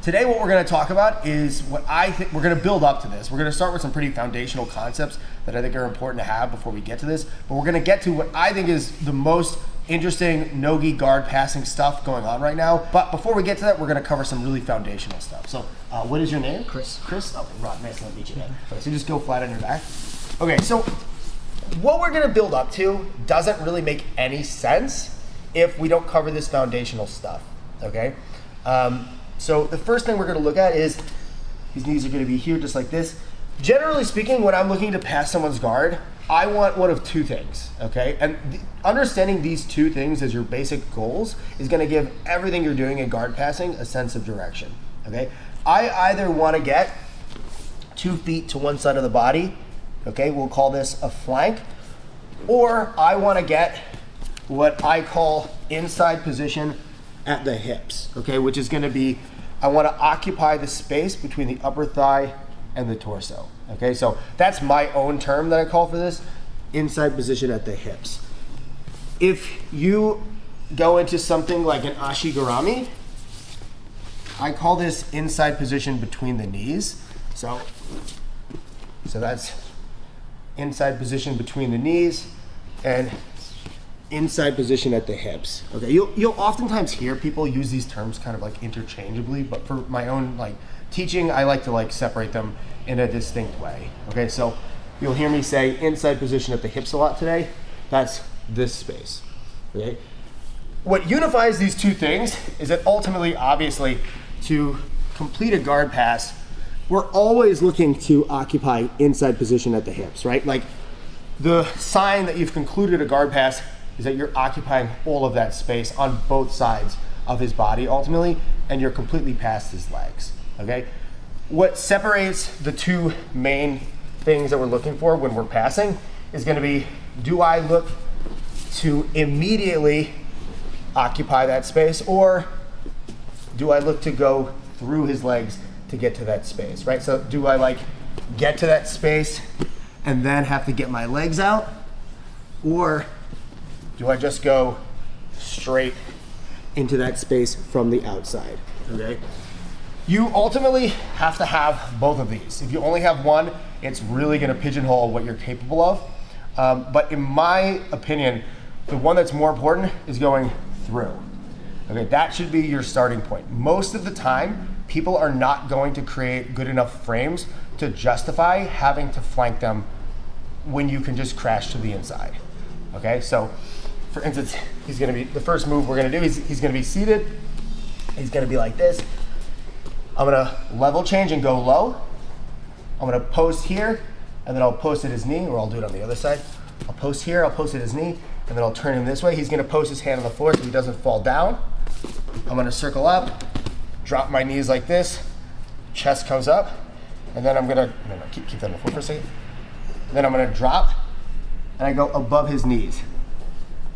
Today what we're going to talk about is what I think we're going to build up to this. We're going to start with some pretty foundational concepts that I think are important to have before we get to this. But we're going to get to what I think is the most interesting no-gi guard passing stuff going on right now. But before we get to that, we're going to cover some really foundational stuff. So what is your name? Chris. Chris? Okay, Rod, nice to meet you, man. Okay, so just go flat on your back. Okay, so what we're going to build up to doesn't really make any sense if we don't cover this foundational stuff, okay? So the first thing we're going to look at is these knees are going to be here just like this. Generally speaking, when I'm looking to pass someone's guard, I want one of two things, okay? And understanding these two things as your basic goals is going to give everything you're doing in guard passing a sense of direction, okay? I either want to get 2 feet to one side of the body, okay? We'll call this a flank, or I want to get what I call inside position at the hips, okay, which is going to be, I want to occupy the space between the upper thigh and the torso, okay? So that's my own term that I call for this, inside position at the hips. If you go into something like an ashigarami, I call this inside position between the knees. So that's inside position between the knees and inside position at the hips. Okay, you'll oftentimes hear people use these terms kind of like interchangeably, but for my own like teaching, I like to like separate them in a distinct way. Okay, so you'll hear me say inside position at the hips a lot today. That's this space. Okay, what unifies these two things is that ultimately, obviously, to complete a guard pass, we're always looking to occupy inside position at the hips, right? Like the sign that you've concluded a guard pass is that you're occupying all of that space on both sides of his body ultimately, and you're completely past his legs, okay? What separates the two main things that we're looking for when we're passing is gonna be, do I look to immediately occupy that space, or do I look to go through his legs to get to that space, right? So do I like get to that space and then have to get my legs out, or do I just go straight into that space from the outside, okay? You ultimately have to have both of these. If you only have one, it's really gonna pigeonhole what you're capable of. But in my opinion, the one that's more important is going through. Okay, that should be your starting point. Most of the time, people are not going to create good enough frames to justify having to flank them when you can just crash to the inside, okay? So, for instance, he's gonna be, the first move we're gonna do is he's gonna be seated. He's gonna be like this. I'm gonna level change and go low. I'm gonna post here, and then I'll post at his knee, or I'll do it on the other side. I'll post here, I'll post at his knee, and then I'll turn him this way. He's gonna post his hand on the floor so he doesn't fall down. I'm gonna circle up, drop my knees like this, chest comes up, and then I'm gonna, keep that on the floor for a second. Then I'm gonna drop, and I go above his knees.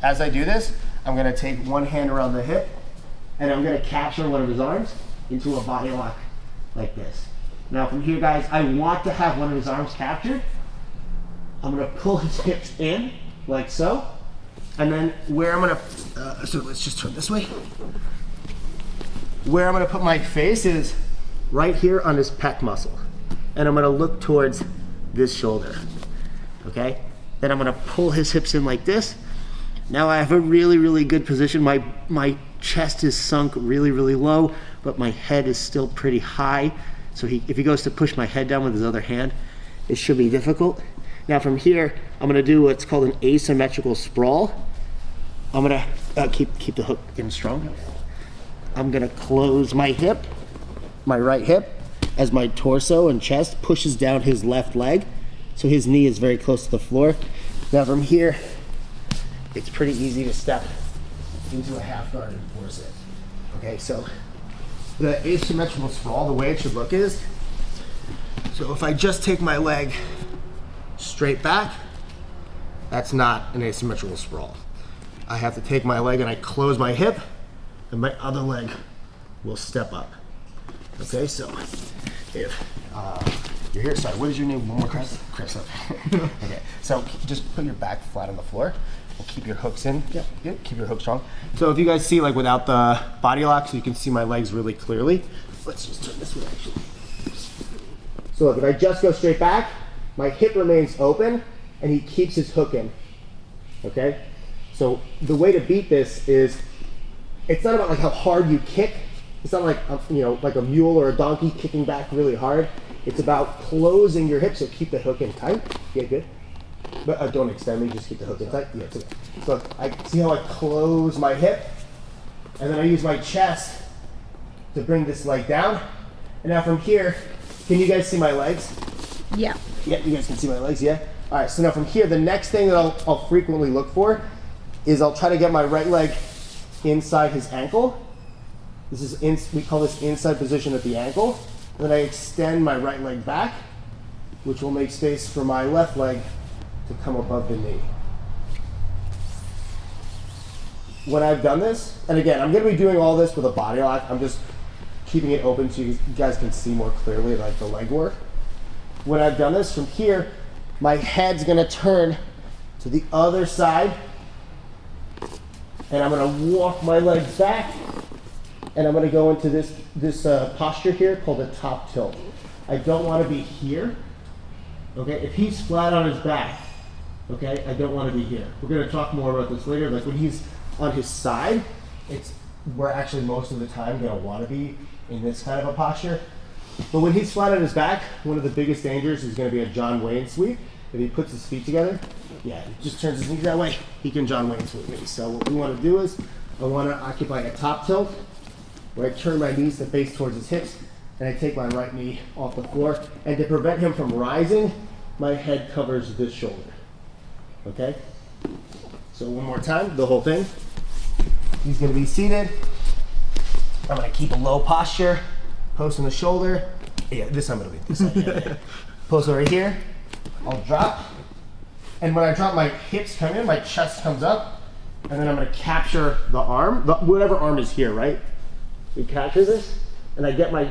As I do this, I'm gonna take one hand around the hip, and I'm gonna capture one of his arms into a body lock like this. Now from here, guys, I want to have one of his arms captured. I'm gonna pull his hips in, like so. And then where I'm gonna, so let's just turn this way. Where I'm gonna put my face is right here on his pec muscle. And I'm gonna look towards this shoulder, okay? Then I'm gonna pull his hips in like this. Now I have a really, really good position. My chest is sunk really, really low, but my head is still pretty high. So if he goes to push my head down with his other hand, it should be difficult. Now from here, I'm gonna do what's called an asymmetrical sprawl. I'm gonna keep the hook in strong. I'm gonna close my hip, my right hip, as my torso and chest pushes down his left leg. So his knee is very close to the floor. Now from here, it's pretty easy to step into a half guard and force it. Okay, so the asymmetrical sprawl, the way it should look is, so if I just take my leg straight back, that's not an asymmetrical sprawl. I have to take my leg and I close my hip, and my other leg will step up. Okay, so if you're here, sorry, what is your name? One more, Chris? Chris, okay. Okay, so just put your back flat on the floor. We'll keep your hooks in. Yeah, good. Keep your hooks strong. So if you guys see, like without the body lock, so you can see my legs really clearly. Let's just turn this way actually. So look, if I just go straight back, my hip remains open and he keeps his hook in, okay? So the way to beat this is, it's not about like how hard you kick. It's not like, like a mule or a donkey kicking back really hard. It's about closing your hips, so keep the hook in tight. Yeah, good. But don't extend me, just keep the hook in tight. Yeah, it's okay. So I see how I close my hip, and then I use my chest to bring this leg down. And now from here, can you guys see my legs? Yeah. Yeah, you guys can see my legs, yeah? All right, so now from here, the next thing that I'll frequently look for is I'll try to get my right leg inside his ankle. This is, we call this inside position at the ankle. And then I extend my right leg back, which will make space for my left leg to come above the knee. When I've done this, and again, I'm gonna be doing all this with a body lock. I'm just keeping it open so you guys can see more clearly like the leg work. When I've done this, from here, my head's gonna turn to the other side, and I'm gonna walk my legs back, and I'm gonna go into this posture here called a top tilt. I don't wanna be here, okay? If he's flat on his back, okay, I don't wanna be here. We're gonna talk more about this later. Like when he's on his side, we're actually most of the time gonna wanna be in this kind of a posture. But when he's flat on his back, one of the biggest dangers is gonna be a John Wayne sweep. If he puts his feet together, yeah, he just turns his knees that way, he can John Wayne sweep me. So what we wanna do is, I wanna occupy a top tilt, where I turn my knees to face towards his hips, and I take my right knee off the floor. And to prevent him from rising, my head covers this shoulder, okay? So one more time, the whole thing. He's gonna be seated. I'm gonna keep a low posture, post on the shoulder. Yeah, this time it'll be this side. Yeah. Post over here, I'll drop. And when I drop, my hips come in, my chest comes up, and then I'm gonna capture the arm, whatever arm is here, right? You capture this, and I get my,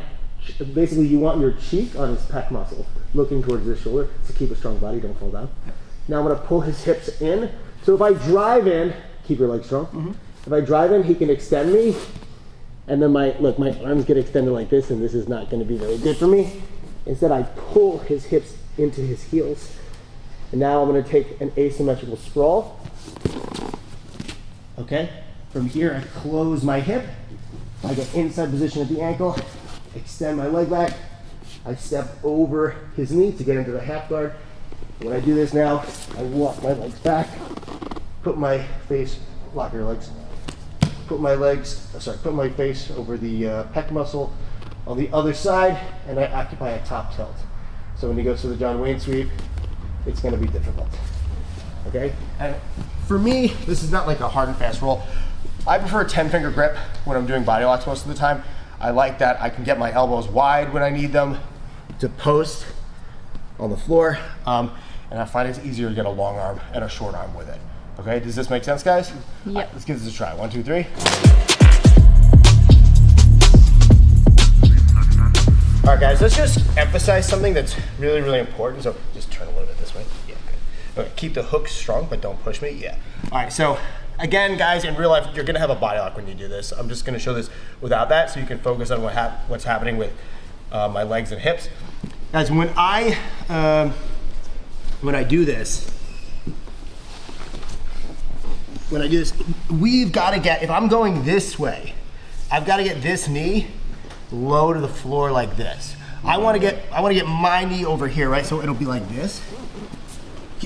basically you want your cheek on his pec muscle, looking towards this shoulder to keep a strong body, don't fall down. Now I'm gonna pull his hips in. So if I drive in, keep your legs strong. Mm-hmm. If I drive in, he can extend me, and then my arms get extended like this, and this is not gonna be very good for me. Instead, I pull his hips into his heels. And now I'm gonna take an asymmetrical sprawl. Okay, from here I close my hip, I get inside position at the ankle, extend my leg back, I step over his knee to get into the half guard. When I do this now, I walk my legs back, put my face, lock your legs, put my face over the pec muscle on the other side, and I occupy a top tilt. So when he goes to the John Wayne sweep, it's gonna be difficult, okay? And for me, this is not like a hard and fast roll. I prefer a 10-finger grip when I'm doing body locks most of the time. I like that I can get my elbows wide when I need them to post on the floor, and I find it's easier to get a long arm and a short arm with it. Okay, does this make sense, guys? Yep. Right, let's give this a try. 1, 2, 3. All right, guys, let's just emphasize something that's really, really important. So just turn a little bit this way. Yeah, good. Okay, keep the hook strong, but don't push me. Yeah. All right, so again, guys, in real life, you're gonna have a body lock when you do this. I'm just gonna show this without that so you can focus on what's happening with my legs and hips. Guys, when I do this, we've got to get, if I'm going this way, I've got to get this knee low to the floor like this. I want to get my knee over here, right? So it'll be like this.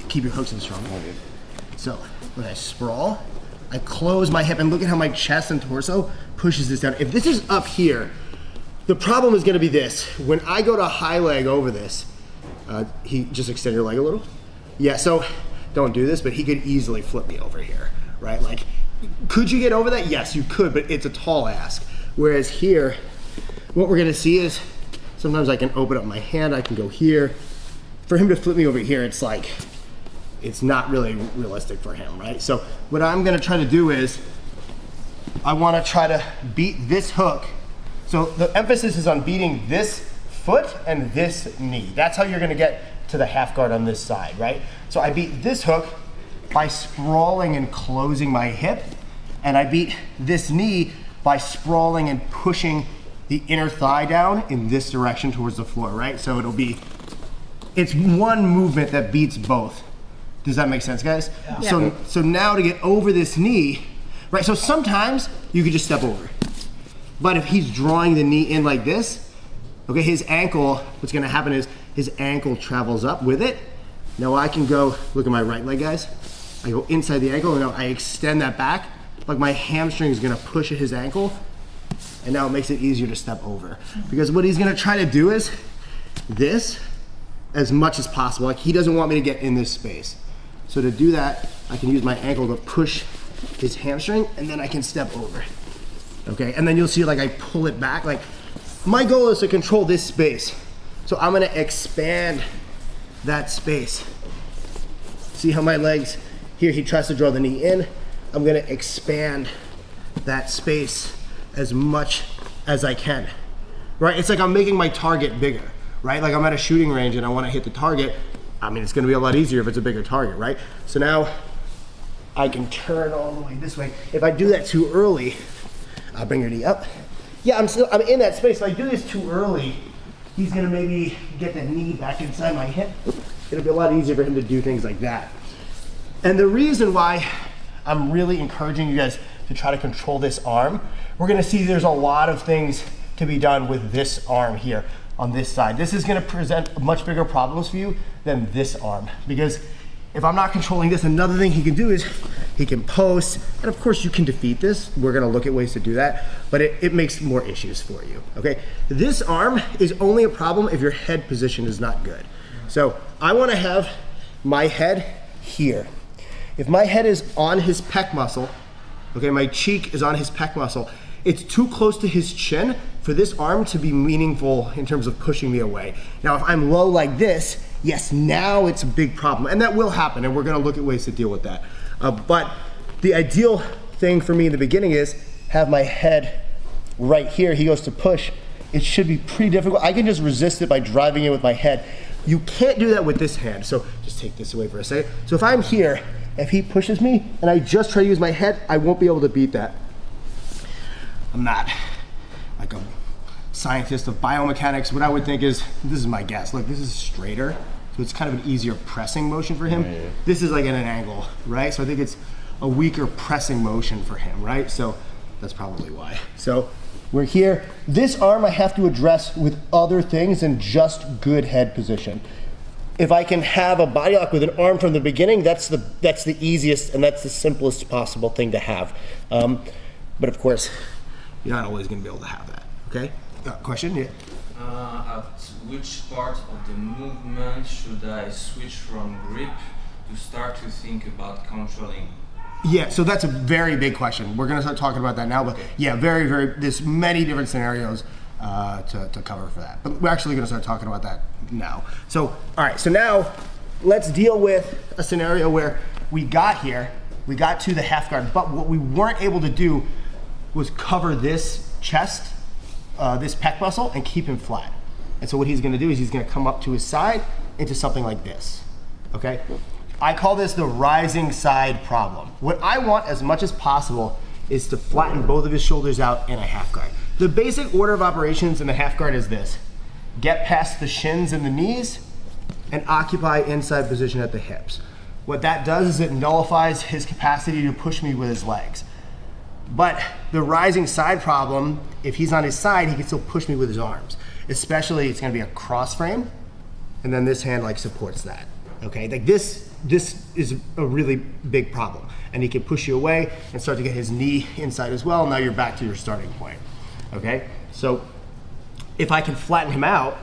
Keep your hooks in strong. So when I sprawl, I close my hip, and look at how my chest and torso pushes this down. If this is up here, the problem is going to be this. When I go to high leg over this, he just extend your leg a little. Yeah, so don't do this, but he could easily flip me over here, right? Like, could you get over that? Yes, you could, but it's a tall ask. Whereas here, what we're gonna see is sometimes I can open up my hand, I can go here. For him to flip me over here, it's like, it's not really realistic for him, right? So what I'm gonna try to do is, I wanna try to beat this hook. So the emphasis is on beating this foot and this knee. That's how you're gonna get to the half guard on this side, right? So I beat this hook by sprawling and closing my hip, and I beat this knee by sprawling and pushing the inner thigh down in this direction towards the floor, right? So it's one movement that beats both. Does that make sense, guys? Yeah. So now to get over this knee, right? So sometimes you could just step over. But if he's drawing the knee in like this, okay, his ankle, what's gonna happen is his ankle travels up with it. Now I can go, look at my right leg, guys. I go inside the ankle, and now I extend that back, like my hamstring is gonna push at his ankle, and now it makes it easier to step over. Because what he's gonna try to do is this as much as possible. Like he doesn't want me to get in this space. So to do that, I can use my ankle to push his hamstring, and then I can step over. Okay, and then you'll see like I pull it back. Like my goal is to control this space. So I'm gonna expand that space. See how my legs, here he tries to draw the knee in. I'm gonna expand that space as much as I can, right? It's like I'm making my target bigger, right? Like I'm at a shooting range and I wanna hit the target. I mean, it's gonna be a lot easier if it's a bigger target, right? So now I can turn all the way this way. If I do that too early, I'll bring your knee up. Yeah, I'm in that space. If I do this too early, he's gonna maybe get the knee back inside my hip. It'll be a lot easier for him to do things like that. And the reason why I'm really encouraging you guys to try to control this arm, we're gonna see there's a lot of things to be done with this arm here on this side. This is gonna present much bigger problems for you than this arm, because if I'm not controlling this, another thing he can do is he can post, and of course you can defeat this. We're gonna look at ways to do that, but it makes more issues for you, okay? This arm is only a problem if your head position is not good. So I wanna have my head here. If my head is on his pec muscle, okay, my cheek is on his pec muscle, it's too close to his chin for this arm to be meaningful in terms of pushing me away. Now, if I'm low like this, yes, now it's a big problem, and that will happen, and we're gonna look at ways to deal with that. But the ideal thing for me in the beginning is have my head right here. He goes to push. It should be pretty difficult. I can just resist it by driving it with my head. You can't do that with this hand, so just take this away for a second. So if I'm here, if he pushes me and I just try to use my head, I won't be able to beat that. I'm not like a scientist of biomechanics. What I would think is, this is my guess, look, this is straighter, so it's kind of an easier pressing motion for him. Yeah. This is like at an angle, right? So I think it's a weaker pressing motion for him, right? So that's probably why. So we're here. This arm I have to address with other things than just good head position. If I can have a body lock with an arm from the beginning, that's the easiest and that's the simplest possible thing to have. But of course, you're not always gonna be able to have that, okay? Question? Yeah. At which part of the movement should I switch from grip to start to think about controlling? Yeah, so that's a very big question. We're gonna start talking about that now, but yeah, there's many different scenarios to cover for that. But we're actually gonna start talking about that now. So, all right, so now let's deal with a scenario where we got to the half guard, but what we weren't able to do was cover this chest, this pec muscle, and keep him flat. And so what he's gonna do is he's gonna come up to his side into something like this, okay? I call this the rising side problem. What I want as much as possible is to flatten both of his shoulders out in a half guard. The basic order of operations in the half guard is this: get past the shins and the knees and occupy inside position at the hips. What that does is it nullifies his capacity to push me with his legs. But the rising side problem, if he's on his side, he can still push me with his arms. Especially, it's gonna be a cross frame, and then this hand like supports that, okay? Like this is a really big problem. And he can push you away and start to get his knee inside as well. Now you're back to your starting point, okay? So if I can flatten him out,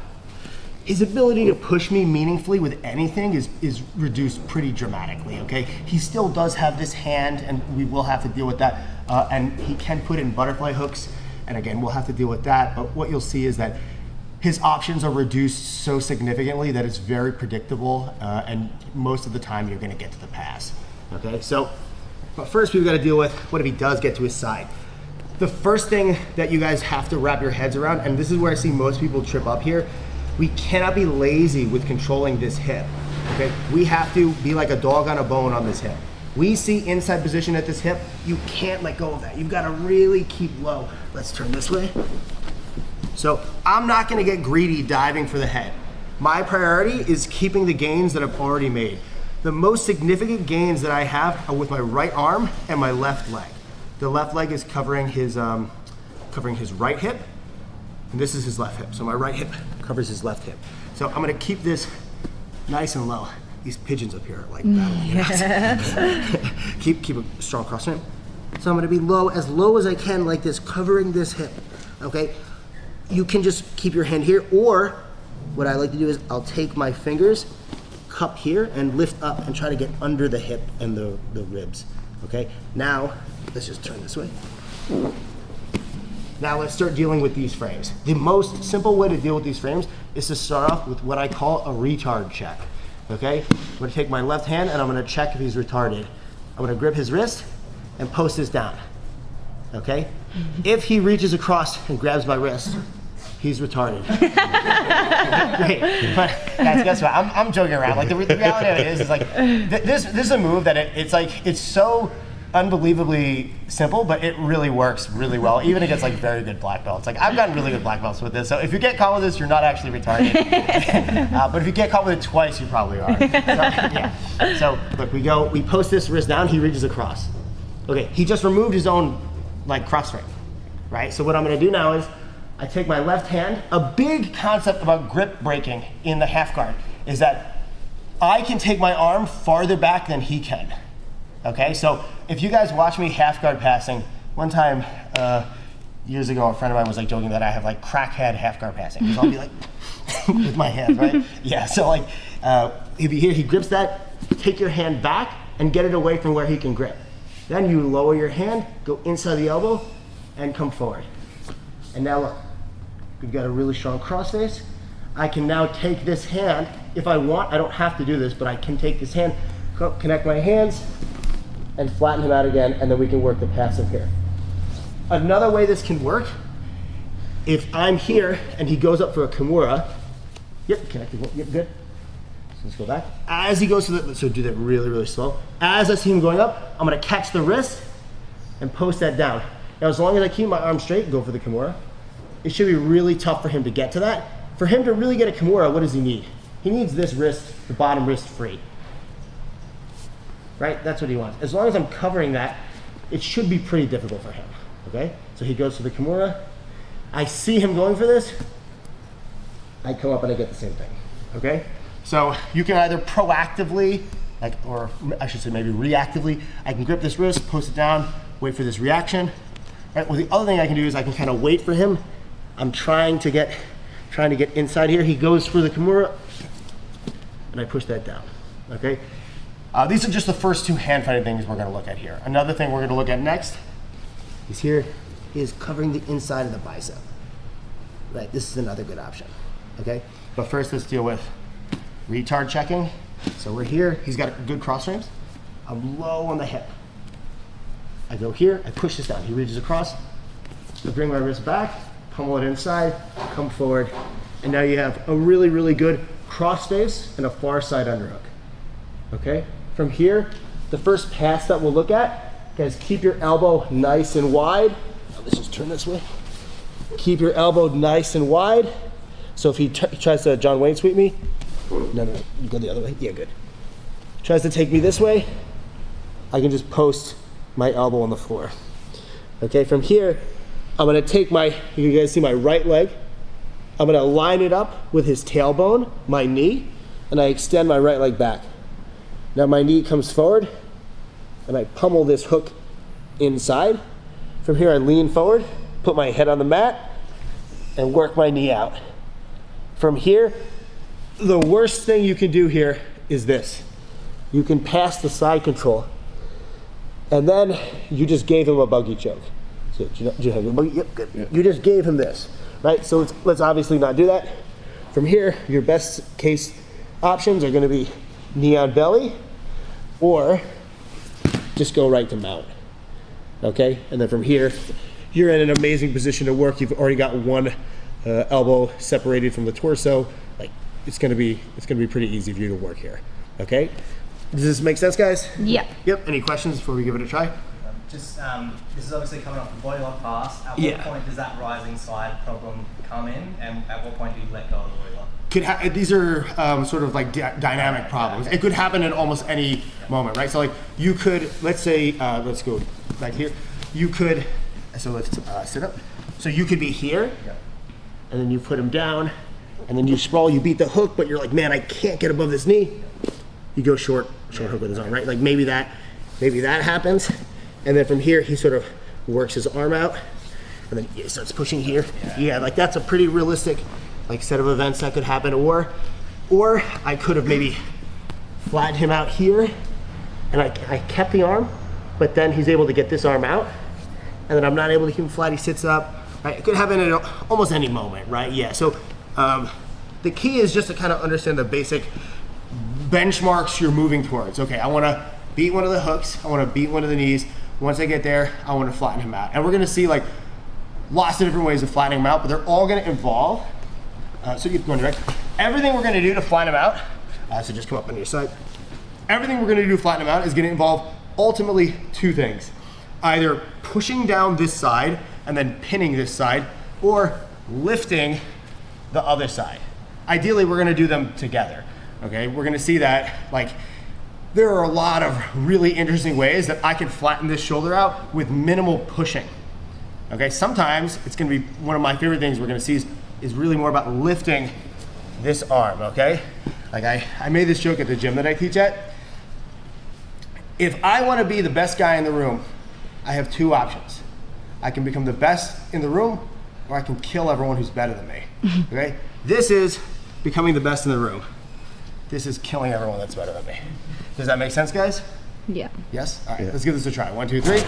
his ability to push me meaningfully with anything is reduced pretty dramatically, okay? He still does have this hand, and we will have to deal with that. And he can put in butterfly hooks, and again, we'll have to deal with that. But what you'll see is that his options are reduced so significantly that it's very predictable, and most of the time you're gonna get to the pass, okay? So, but first we've gotta deal with what if he does get to his side. The first thing that you guys have to wrap your heads around, and this is where I see most people trip up here, we cannot be lazy with controlling this hip, okay? We have to be like a dog on a bone on this hip. We see inside position at this hip, you can't let go of that. You've gotta really keep low. Let's turn this way. So I'm not gonna get greedy diving for the head. My priority is keeping the gains that I've already made. The most significant gains that I have are with my right arm and my left leg. The left leg is covering his right hip, and this is his left hip. So my right hip covers his left hip. So I'm gonna keep this nice and low. These pigeons up here are like battling. keep a strong cross frame. So I'm gonna be low as I can, like this, covering this hip, okay? You can just keep your hand here, or what I like to do is I'll take my fingers, cup here, and lift up and try to get under the hip and the ribs, okay? Now, let's just turn this way. Now let's start dealing with these frames. The most simple way to deal with these frames is to start off with what I call a retard check, okay? I'm gonna take my left hand and I'm gonna check if he's retarded. I'm gonna grip his wrist and post this down, okay? If he reaches across and grabs my wrist, he's retarded. Great. But guys, guess what? I'm joking around. Like the reality of it is like this is a move that it's so unbelievably simple, but it really works really well, even against like very good black belts. Like I've gotten really good black belts with this. So if you get caught with this, you're not actually retarded. But if you get caught with it twice, you probably are. So, yeah. So look, we post this wrist down. He reaches across. Okay, he just removed his own like cross frame, right? So what I'm gonna do now is I take my left hand. A big concept about grip breaking in the half guard is that I can take my arm farther back than he can. Okay, so if you guys watch me half guard passing, one time years ago, a friend of mine was like joking that I have like crackhead half guard passing, because I'll be like with my hands, right? Yeah, so like if you hear he grips that, take your hand back and get it away from where he can grip. Then you lower your hand, go inside the elbow, and come forward. And now look, we've got a really strong cross face. I can now take this hand, if I want, I don't have to do this, but I can take this hand, connect my hands, and flatten him out again, and then we can work the passive here. Another way this can work, if I'm here and he goes up for a Kimura, yep, connected, yep, good. So let's go back. As he goes to the, so do that really, really slow. As I see him going up, I'm gonna catch the wrist and post that down. Now, as long as I keep my arm straight and go for the Kimura, it should be really tough for him to get to that. For him to really get a Kimura, what does he need? He needs this wrist, the bottom wrist free. Right, that's what he wants. As long as I'm covering that, it should be pretty difficult for him, okay? So he goes for the Kimura. I see him going for this. I come up and I get the same thing, okay? So you can either proactively, like, or I should say maybe reactively, I can grip this wrist, post it down, wait for this reaction. Right, well, the other thing I can do is I can kind of wait for him. I'm trying to get inside here. He goes for the Kimura, and I push that down, okay? These are just the first two hand fighting things we're gonna look at here. Another thing we're gonna look at next is here, is covering the inside of the bicep. Right, this is another good option, okay? But first, let's deal with retard checking. So we're here, he's got good cross frames. I'm low on the hip. I go here, I push this down. He reaches across, I bring my wrist back, pummel it inside, come forward, and now you have a really, really good cross face and a far side underhook, okay? From here, the first pass that we'll look at, guys, keep your elbow nice and wide. Let's just turn this way. Keep your elbow nice and wide. So if he tries to John Wayne sweep me, no, you go the other way, yeah, good. Tries to take me this way, I can just post my elbow on the floor. Okay, from here, I'm gonna take you guys see my right leg, I'm gonna line it up with his tailbone, my knee, and I extend my right leg back. Now my knee comes forward, and I pummel this hook inside. From here, I lean forward, put my head on the mat, and work my knee out. From here, the worst thing you can do here is this. You can pass the side control, and then you just gave him a buggy choke. So, do you have a buggy? Yep, good. Yeah. You just gave him this, right? So let's obviously not do that. From here, your best case options are gonna be knee on belly, or just go right to mount, okay? And then from here, you're in an amazing position to work. You've already got one elbow separated from the torso. Like, it's gonna be pretty easy for you to work here, okay? Does this make sense, guys? Yeah. Yep, any questions before we give it a try? just this is obviously coming off the body lock pass. At what point does that rising side problem come in, and at what point do you let go of the body lock? These are sort of like dynamic problems. It could happen in almost any moment, right? So like you could, let's say, let's go back here. You could, so let's sit up. So you could be here, and then you put him down, and then you sprawl, you beat the hook, but you're like, man, I can't get above this knee. You go short hook with his arm, right? Like maybe that happens, and then from here he sort of works his arm out, and then he starts pushing here. Yeah, like that's a pretty realistic like set of events that could happen, or I could have maybe flattened him out here, and I kept the arm, but then he's able to get this arm out, and then I'm not able to keep him flat. He sits up. Right? It could happen at almost any moment, right? Yeah. So the key is just to kind of understand the basic benchmarks you're moving towards. Okay, I want to beat one of the hooks. I want to beat one of the knees. Once I get there, I want to flatten him out. And we're going to see like lots of different ways of flattening him out, but they're all going to involve. So you go in direct. Everything we're going to do to flatten him out. So just come up on your side. Everything we're going to do to flatten him out is going to involve ultimately two things: either pushing down this side and then pinning this side, or lifting the other side. Ideally, we're gonna do them together, okay? We're gonna see that, like, there are a lot of really interesting ways that I can flatten this shoulder out with minimal pushing, okay? Sometimes it's gonna be one of my favorite things we're gonna see is really more about lifting this arm, okay? Like I made this joke at the gym that I teach at. If I wanna be the best guy in the room, I have two options. I can become the best in the room, or I can kill everyone who's better than me, okay? This is becoming the best in the room. This is killing everyone that's better than me. Does that make sense, guys? Yeah. Yes? All right, let's give this a try. 1, 2, 3.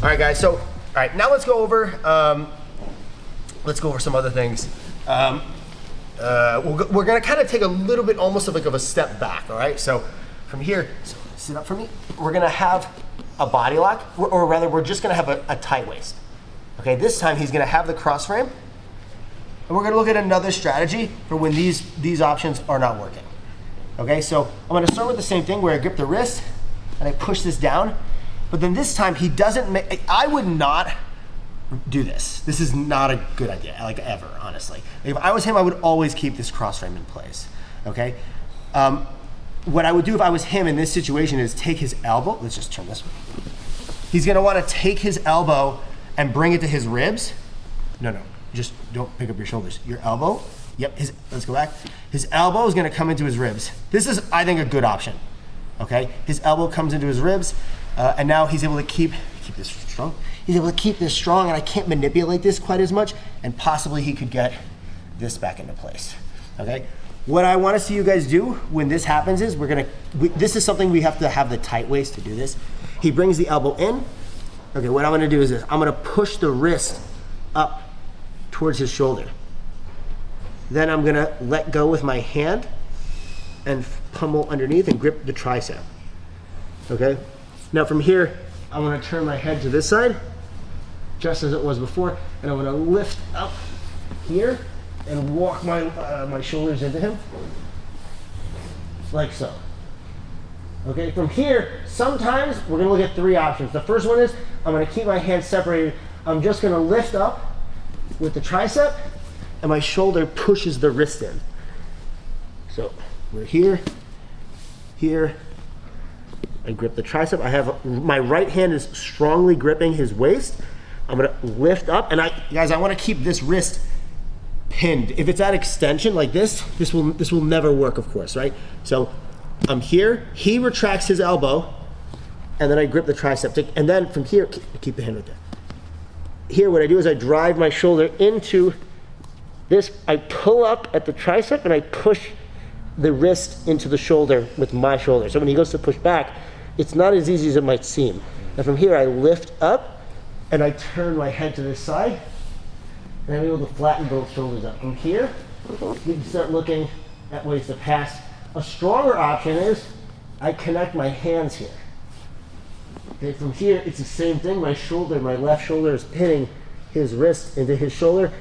All right, guys, so, all right, now let's go over some other things. We're gonna kind of take a little bit almost of like a step back, all right? So from here, so sit up for me. We're gonna have a body lock, or rather we're just gonna have a tight waist. Okay, this time he's gonna have the cross frame, and we're gonna look at another strategy for when these options are not working. Okay, so I'm gonna start with the same thing where I grip the wrist and I push this down, but then this time he doesn't make, I would not do this. This is not a good idea, like ever, honestly. If I was him, I would always keep this cross frame in place, okay? What I would do if I was him in this situation is take his elbow, let's just turn this way. He's gonna wanna take his elbow and bring it to his ribs. No, just don't pick up your shoulders. Your elbow, yep, let's go back. His elbow is gonna come into his ribs. This is, I think, a good option, okay? His elbow comes into his ribs, and now he's able to keep this strong. He's able to keep this strong, and I can't manipulate this quite as much, and possibly he could get this back into place, okay? What I want to see you guys do when this happens is this is something we have to have the tight waist to do this. He brings the elbow in. Okay, what I'm going to do is this. I'm going to push the wrist up towards his shoulder. Then I'm going to let go with my hand and pummel underneath and grip the tricep. Okay? Now from here, I'm going to turn my head to this side, just as it was before, and I'm going to lift up here and walk my shoulders into him, like so. Okay, from here, sometimes we're gonna look at three options. The first one is, I'm gonna keep my hands separated. I'm just gonna lift up with the tricep, and my shoulder pushes the wrist in. So, we're here, I grip the tricep. I have, my right hand is strongly gripping his waist. I'm gonna lift up, and guys, I wanna keep this wrist pinned. If it's at extension like this will never work, of course, right? So I'm here, he retracts his elbow, and then I grip the tricep, and then from here, keep the hand right there. Here, what I do is I drive my shoulder into this, I pull up at the tricep, and I push the wrist into the shoulder with my shoulder. So when he goes to push back, it's not as easy as it might seem. And from here, I lift up, and I turn my head to this side, and I'm able to flatten both shoulders up. From here, we can start looking at ways to pass. A stronger option is I connect my hands here. Okay, from here, it's the same thing. My left shoulder is pinning his wrist into his shoulder.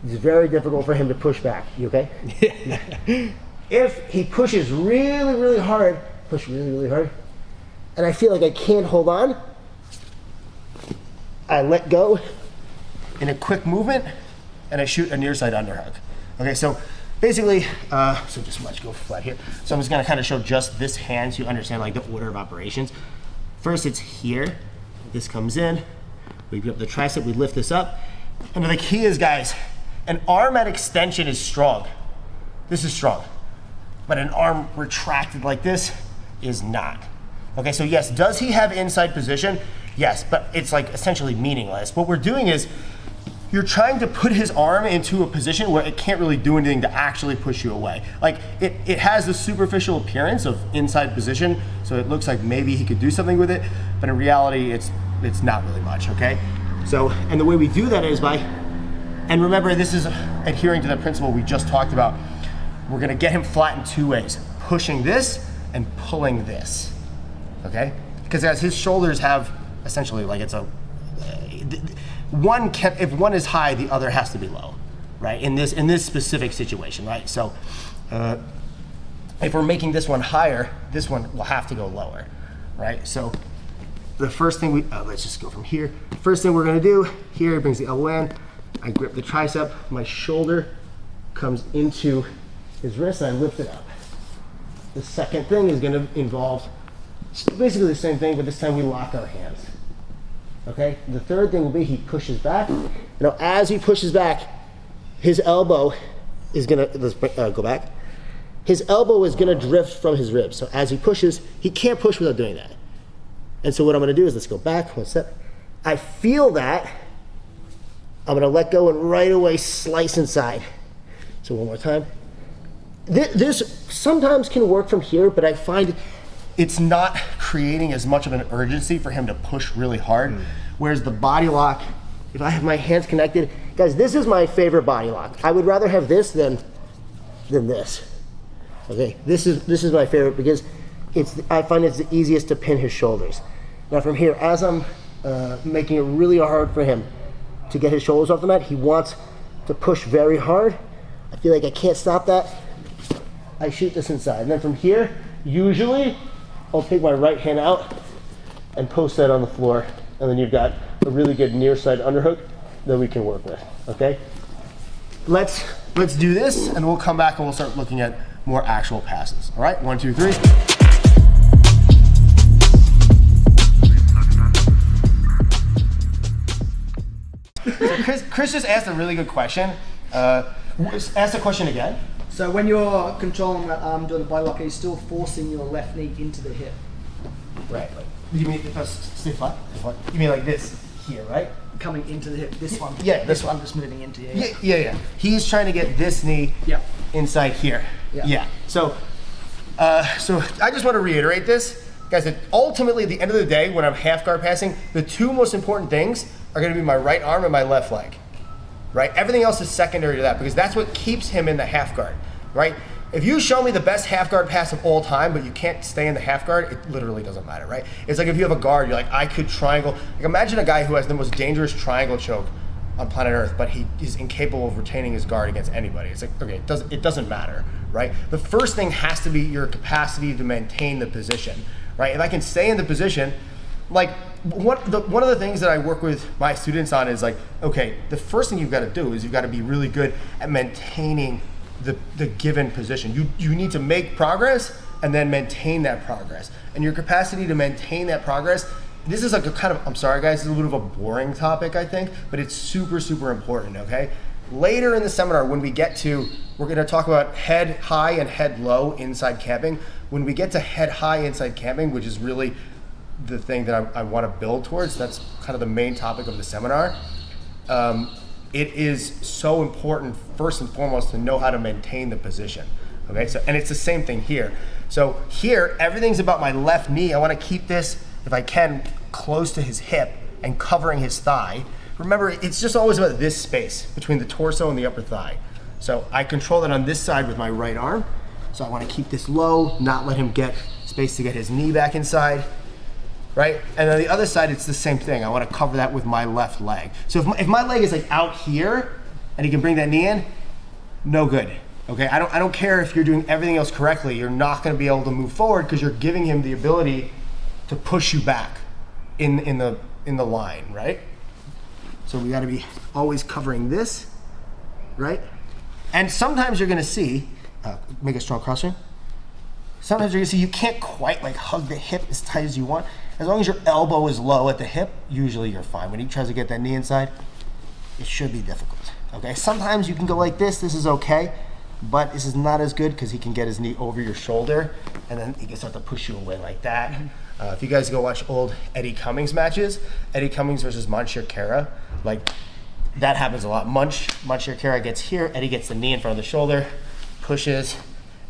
It's very difficult for him to push back. You okay? Yeah. If he pushes really, really hard, push really, really hard, and I feel like I can't hold on, I let go in a quick movement, and I shoot a near side underhook. Okay, so basically, so just let's go flat here. So I'm just gonna kind of show just this hand so you understand like the order of operations. First it's here, this comes in, we grip the tricep, we lift this up, and the key is, guys, an arm at extension is strong. This is strong, but an arm retracted like this is not. Okay, so yes, does he have inside position? Yes, but it's like essentially meaningless. What we're doing is you're trying to put his arm into a position where it can't really do anything to actually push you away. Like it has the superficial appearance of inside position, so it looks like maybe he could do something with it, but in reality, it's not really much, okay? So, and the way we do that is by, and remember this is adhering to the principle we just talked about. We're gonna get him flat in two ways, pushing this and pulling this, okay? Because as his shoulders have essentially like it's a, if one is high, the other has to be low, right? In this specific situation, right? So if we're making this one higher, this one will have to go lower, right? So the first thing let's just go from here. The first thing we're gonna do, here brings the elbow in, I grip the tricep, my shoulder comes into his wrist, and I lift it up. The second thing is gonna involve basically the same thing, but this time we lock our hands. Okay, the third thing will be he pushes back. You know, as he pushes back, his elbow is gonna, let's go back. His elbow is gonna drift from his ribs. So as he pushes, he can't push without doing that. And so what I'm gonna do is, let's go back one step. I feel that, I'm gonna let go and right away slice inside. So one more time. This sometimes can work from here, but I find it's not creating as much of an urgency for him to push really hard. Whereas the body lock, if I have my hands connected, guys, this is my favorite body lock. I would rather have this than this. Okay, this is my favorite because I find it's the easiest to pin his shoulders. Now from here, as I'm making it really hard for him to get his shoulders off the mat, he wants to push very hard. I feel like I can't stop that. I shoot this inside. And then from here, usually, I'll take my right hand out and post that on the floor, and then you've got a really good near side underhook that we can work with, okay? Let's do this, and we'll come back and we'll start looking at more actual passes. All right, 1, 2, 3. So Chris just asked a really good question. Ask the question again. So when you're controlling that arm doing the body lock, are you still forcing your left knee into the hip? Right. You mean stay flat? You mean like this here, right? Coming into the hip. This one. Yeah, this one. I'm just moving into your hip. Yeah. He's trying to get this knee inside here. Yeah. So I just want to reiterate this, guys. That ultimately, at the end of the day, when I'm half guard passing, the two most important things are going to be my right arm and my left leg. Right? Everything else is secondary to that because that's what keeps him in the half guard, right? If you show me the best half guard pass of all time, but you can't stay in the half guard, it literally doesn't matter, right? It's like if you have a guard, you're like, I could triangle. Like imagine a guy who has the most dangerous triangle choke on planet Earth, but he is incapable of retaining his guard against anybody. It's like, okay, it doesn't matter, right? The first thing has to be your capacity to maintain the position, right? If I can stay in the position, like one of the things that I work with my students on is like, okay, the first thing you've got to do is you've got to be really good at maintaining the given position. You need to make progress and then maintain that progress. And your capacity to maintain that progress, this is like a kind of, I'm sorry guys, it's a little bit of a boring topic I think, but it's super, super important, okay? Later in the seminar, when we get to, we're gonna talk about head high and head low inside camping. When we get to head high inside camping, which is really the thing that I want to build towards, that's kind of the main topic of the seminar. It is so important, first and foremost, to know how to maintain the position. Okay, so, and it's the same thing here. So here, everything's about my left knee. I want to keep this, if I can, close to his hip and covering his thigh. Remember, it's just always about this space between the torso and the upper thigh. So I control that on this side with my right arm. So I want to keep this low, not let him get space to get his knee back inside. Right? And on the other side, it's the same thing. I want to cover that with my left leg. So if my leg is like out here and he can bring that knee in, no good. Okay, I don't care if you're doing everything else correctly, you're not gonna be able to move forward because you're giving him the ability to push you back in the line, right? So we gotta be always covering this, right? And sometimes you're gonna see, make a strong cross frame. Sometimes you're gonna see you can't quite like hug the hip as tight as you want. As long as your elbow is low at the hip, usually you're fine. When he tries to get that knee inside, it should be difficult, okay? Sometimes you can go like this is okay, but this is not as good because he can get his knee over your shoulder and then he can start to push you away like that. If you guys go watch old Eddie Cummings matches, Eddie Cummings versus Monsieur Kara, like that happens a lot. Monsieur Kara gets here, Eddie gets the knee in front of the shoulder, pushes,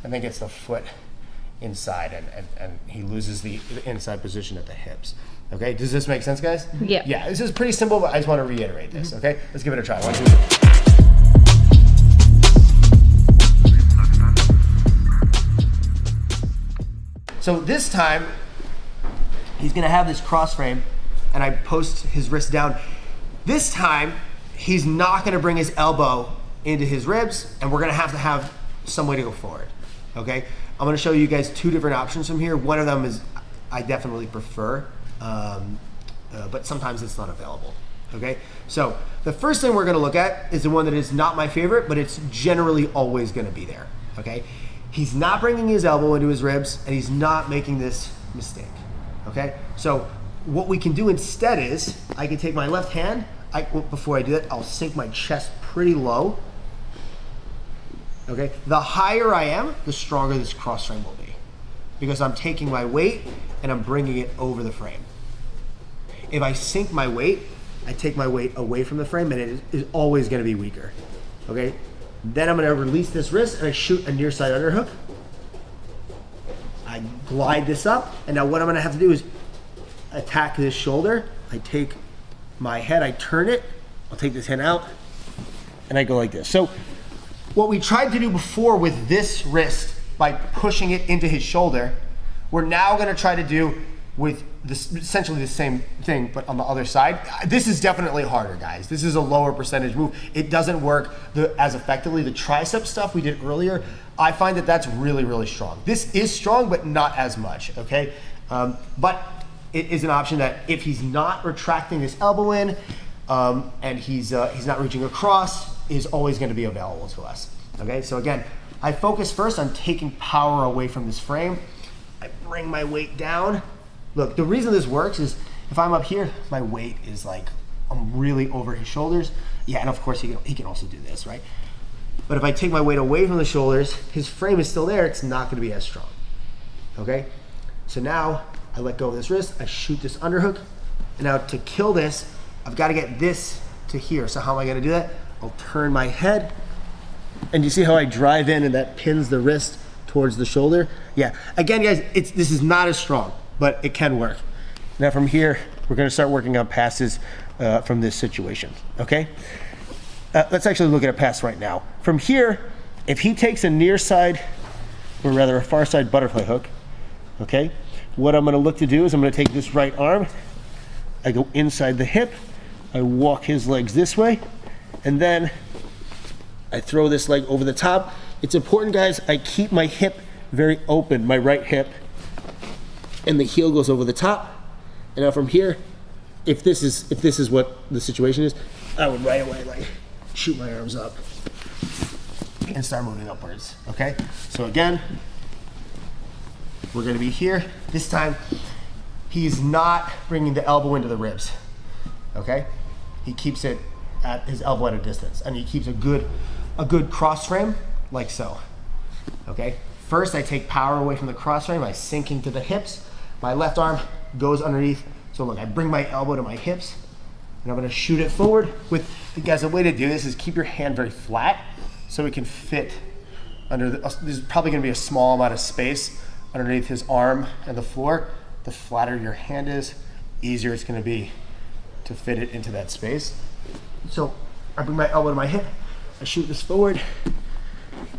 and then gets the foot inside and he loses the inside position at the hips. Okay, does this make sense, guys? Yeah. Yeah, this is pretty simple, but I just want to reiterate this, okay? Let's give it a try. 1, 2, 3. So this time, he's gonna have this cross frame and I post his wrist down. This time, he's not gonna bring his elbow into his ribs and we're gonna have some way to go forward, okay? I'm gonna show you guys 2 different options from here. One of them is I definitely prefer, but sometimes it's not available, okay? So the first thing we're gonna look at is the one that is not my favorite, but it's generally always gonna be there, okay? He's not bringing his elbow into his ribs and he's not making this mistake, okay? So what we can do instead is I can take my left hand, before I do that, I'll sink my chest pretty low, okay? The higher I am, the stronger this cross frame will be because I'm taking my weight and I'm bringing it over the frame. If I sink my weight, I take my weight away from the frame and it is always gonna be weaker, okay? Then I'm gonna release this wrist and I shoot a near side underhook. I glide this up and now what I'm gonna have to do is attack this shoulder. I take my head, I turn it, I'll take this hand out and I go like this. So what we tried to do before with this wrist by pushing it into his shoulder, we're now gonna try to do with this, essentially the same thing, but on the other side. This is definitely harder, guys. This is a lower percentage move. It doesn't work as effectively. The tricep stuff we did earlier, I find that that's really, really strong. This is strong, but not as much, okay? But it is an option that if he's not retracting his elbow in and he's not reaching across, is always gonna be available to us, okay? So again, I focus first on taking power away from this frame. I bring my weight down. Look, the reason this works is if I'm up here, my weight is like, I'm really over his shoulders. Yeah, and of course he can also do this, right? But if I take my weight away from the shoulders, his frame is still there, it's not gonna be as strong, okay? So now I let go of this wrist, I shoot this underhook, and now to kill this, I've gotta get this to here. So how am I gonna do that? I'll turn my head, and you see how I drive in and that pins the wrist towards the shoulder? Yeah, again guys, this is not as strong, but it can work. Now from here, we're gonna start working on passes from this situation, okay? Let's actually look at a pass right now. From here, if he takes a near side, or rather a far side butterfly hook, okay? What I'm gonna look to do is I'm gonna take this right arm, I go inside the hip, I walk his legs this way, and then I throw this leg over the top. It's important, guys, I keep my hip very open, my right hip, and the heel goes over the top. And now from here, if this is what the situation is, I would right away like shoot my arms up and start moving upwards, okay? So again, we're gonna be here. This time, he's not bringing the elbow into the ribs, okay? He keeps it at his elbow at a distance, and he keeps a good cross frame, like so, okay? First, I take power away from the cross frame by sinking to the hips. My left arm goes underneath. So look, I bring my elbow to my hips, and I'm gonna shoot it forward with, guys, the way to do this is keep your hand very flat so it can fit under there's probably gonna be a small amount of space underneath his arm and the floor. The flatter your hand is, easier it's gonna be to fit it into that space. So I bring my elbow to my hip, I shoot this forward,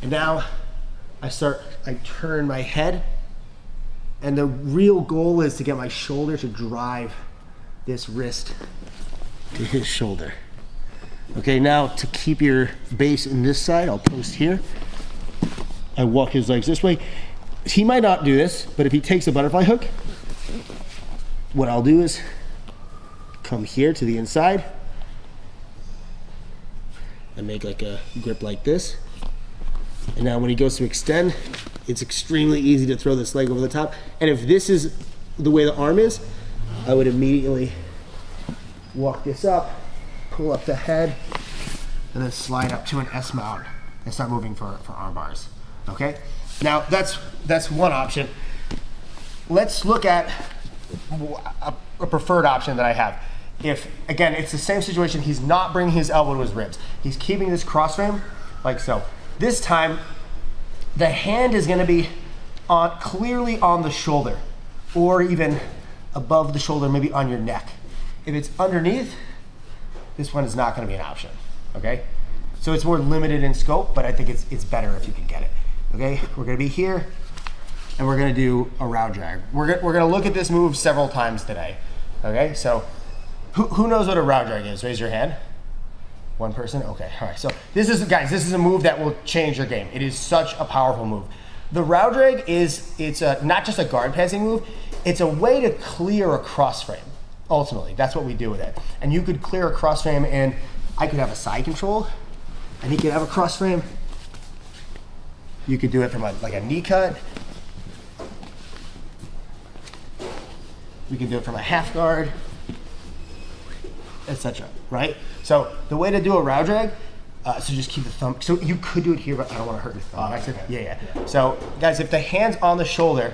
and now I turn my head, and the real goal is to get my shoulder to drive this wrist to his shoulder. Okay, now to keep your base in this side, I'll post here. I walk his legs this way. He might not do this, but if he takes a butterfly hook, what I'll do is come here to the inside and make like a grip like this. And now when he goes to extend, it's extremely easy to throw this leg over the top. And if this is the way the arm is, I would immediately walk this up, pull up the head, and then slide up to an S mount and start moving for arm bars, okay? Now that's one option. Let's look at a preferred option that I have. If, again, it's the same situation, he's not bringing his elbow to his ribs. He's keeping this cross frame like so. This time, the hand is gonna be clearly on the shoulder or even above the shoulder, maybe on your neck. If it's underneath, this one is not gonna be an option, okay? So it's more limited in scope, but I think it's better if you can get it, okay? We're gonna be here, and we're gonna do a round drag. We're gonna look at this move several times today, okay? So who knows what a round drag is? Raise your hand. One person? Okay, all right. So this is, guys, this is a move that will change your game. It is such a powerful move. The round drag it's not just a guard passing move, it's a way to clear a cross frame. Ultimately, that's what we do with it. And you could clear a cross frame, and I could have a side control, and he could have a cross frame. You could do it from like a knee cut. We can do it from a half guard, etc. Right? So the way to do a round drag, so just keep the thumb. So you could do it here, but I don't want to hurt your thumb. Yeah. So guys, if the hand's on the shoulder,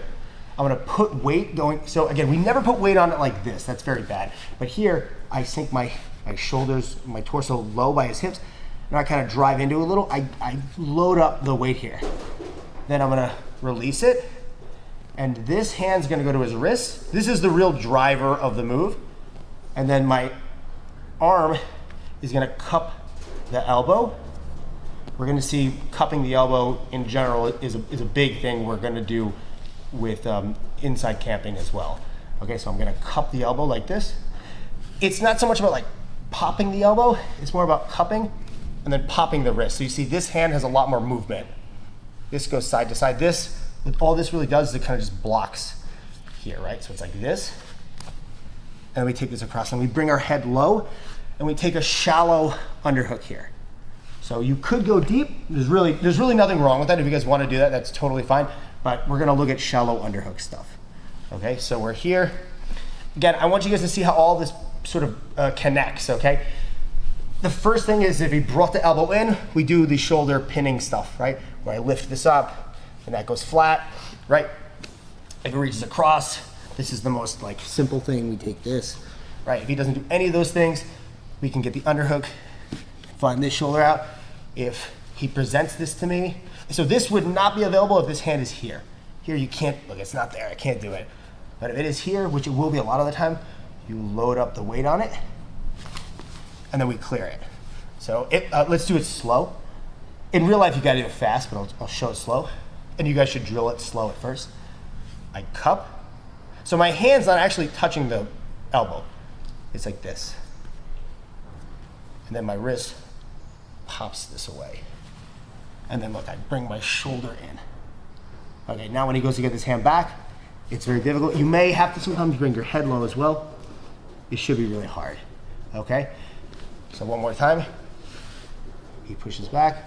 I'm gonna put weight going. So again, we never put weight on it like this. That's very bad. But here, I sink my shoulders, my torso low by his hips, and I kind of drive into it a little. I load up the weight here. Then I'm gonna release it, and this hand's gonna go to his wrist. This is the real driver of the move. And then my arm is gonna cup the elbow. We're gonna see cupping the elbow in general is a big thing we're gonna do with inside camping as well. Okay, so I'm gonna cup the elbow like this. It's not so much about like popping the elbow, it's more about cupping and then popping the wrist. So you see this hand has a lot more movement. This goes side to side. All this really does is it kind of just blocks here, right? So it's like this, and we take this across and we bring our head low and we take a shallow underhook here. So you could go deep. There's really nothing wrong with that. If you guys want to do that, that's totally fine. But we're gonna look at shallow underhook stuff. Okay, so we're here. Again, I want you guys to see how all this sort of connects, okay? The first thing is if he brought the elbow in, we do the shoulder pinning stuff, right? Where I lift this up and that goes flat, right? If it reaches across, this is the most like simple thing. We take this, right? If he doesn't do any of those things, we can get the underhook, find this shoulder out. If he presents this to me, so this would not be available if this hand is here. Here you can't, look, it's not there, I can't do it. But if it is here, which it will be a lot of the time, you load up the weight on it, and then we clear it. So let's do it slow. In real life, you gotta do it fast, but I'll show it slow. And you guys should drill it slow at first. I cup. So my hand's not actually touching the elbow. It's like this. And then my wrist pops this away. And then look, I bring my shoulder in. Okay, now when he goes to get this hand back, it's very difficult. You may have to sometimes bring your head low as well. It should be really hard, okay? So one more time. He pushes back,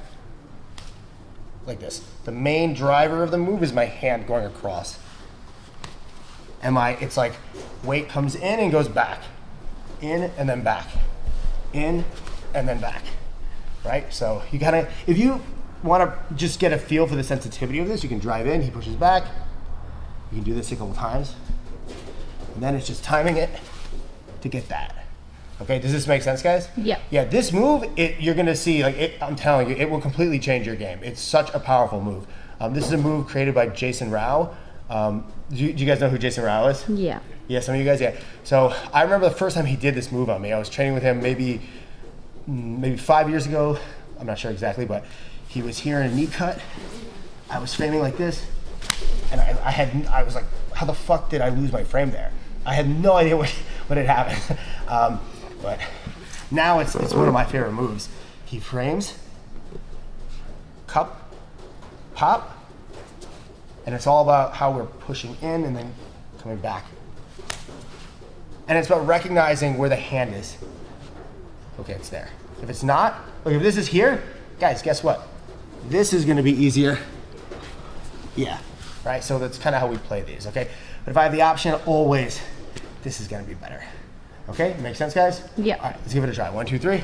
like this. The main driver of the move is my hand going across. And it's like weight comes in and goes back. In and then back. In and then back, right? So you gotta, if you wanna just get a feel for the sensitivity of this, you can drive in, he pushes back. You can do this a couple times. And then it's just timing it to get that. Okay, does this make sense, guys? Yeah. Yeah, this move, you're gonna see, I'm telling you, it will completely change your game. It's such a powerful move. This is a move created by Jason Rao. Do you guys know who Jason Rao is? Yeah. Yeah, some of you guys, yeah. So I remember the first time he did this move on me. I was training with him maybe 5 years ago. I'm not sure exactly, but he was here in a knee cut. I was framing like this, and I was like, how the fuck did I lose my frame there? I had no idea what had happened. But now it's one of my favorite moves. He frames, cup, pop, And it's all about how we're pushing in and then coming back. And it's about recognizing where the hand is. Okay, it's there. If it's not, look, if this is here, guys, guess what? This is gonna be easier. Yeah, right? So that's kind of how we play these, okay? But if I have the option, always, this is gonna be better. Okay, make sense, guys? Yeah. All right, let's give it a try. 1, 2, 3.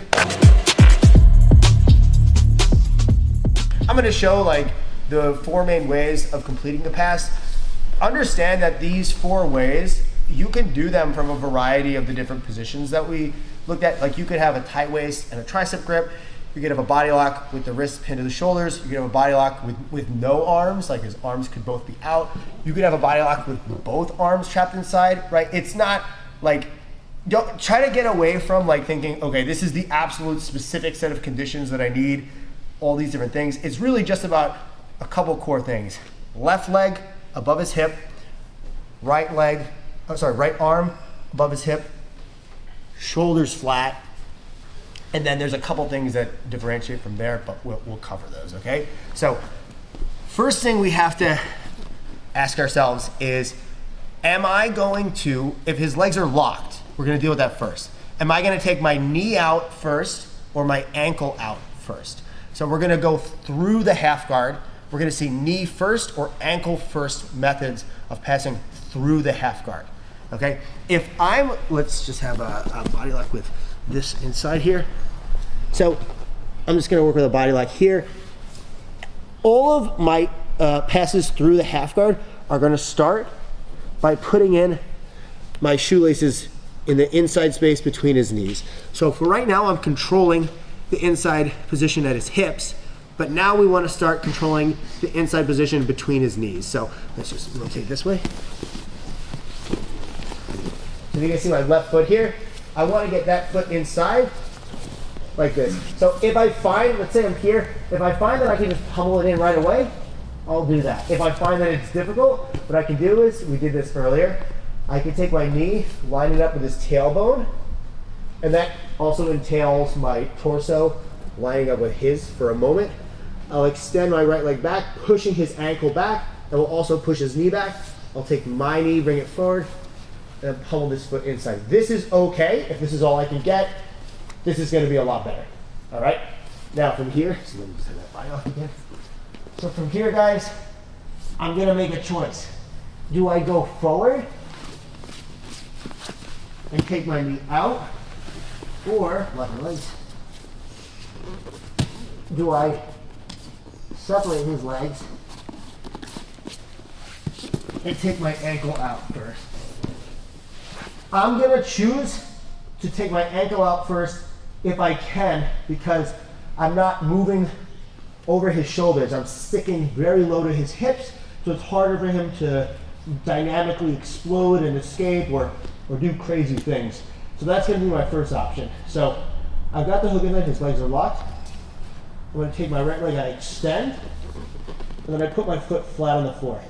I'm gonna show like the 4 main ways of completing the pass. Understand that these 4 ways, you can do them from a variety of the different positions that we looked at. Like you could have a tight waist and a tricep grip. You could have a body lock with the wrists pinned to the shoulders. You could have a body lock with no arms, like his arms could both be out. You could have a body lock with both arms trapped inside, right? It's not like, don't try to get away from like thinking, okay, this is the absolute specific set of conditions that I need, all these different things. It's really just about a couple core things. Left leg above his hip, right arm above his hip, shoulders flat, and then there's a couple things that differentiate from there, but we'll cover those, okay? So first thing we have to ask ourselves is, am I going to, if his legs are locked, we're gonna deal with that first. Am I gonna take my knee out first or my ankle out first? So we're gonna go through the half guard. We're gonna see knee first or ankle first methods of passing through the half guard, okay? If let's just have a body lock with this inside here. So I'm just gonna work with a body lock here. All of my passes through the half guard are gonna start by putting in my shoelaces in the inside space between his knees. So for right now, I'm controlling the inside position at his hips, but now we want to start controlling the inside position between his knees. So let's just rotate this way. So you can see my left foot here. I want to get that foot inside like this. So if I find, let's say I'm here, if I find that I can just pummel it in right away, I'll do that. If I find that it's difficult, what I can do is, we did this earlier, I can take my knee, line it up with his tailbone, and that also entails my torso lining up with his for a moment. I'll extend my right leg back, pushing his ankle back. That will also push his knee back. I'll take my knee, bring it forward, and pummel this foot inside. This is okay. If this is all I can get, this is gonna be a lot better. All right? Now from here, so let me just have that body off again. So from here, guys, I'm gonna make a choice. Do I go forward and take my knee out, or left my legs? Do I separate his legs and take my ankle out first? I'm gonna choose to take my ankle out first if I can, because I'm not moving over his shoulders. I'm sticking very low to his hips, so it's harder for him to dynamically explode and escape or do crazy things. So that's gonna be my first option. So I've got the hook in there, his legs are locked. I'm gonna take my right leg, I extend, and then I put my foot flat on the floor.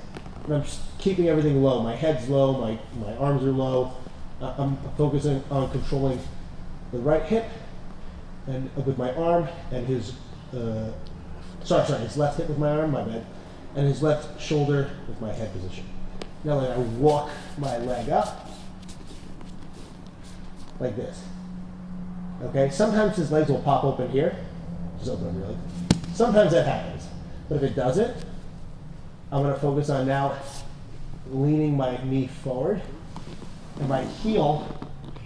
And I'm just keeping everything low. My head's low, my arms are low. I'm focusing on controlling the right hip and with my arm, and his, his left hip with my arm, my bad, and his left shoulder with my head position. Now then I walk my leg up like this. Okay, sometimes his legs will pop open here. Just open them really. Sometimes that happens. But if it doesn't, I'm gonna focus on now leaning my knee forward, and my heel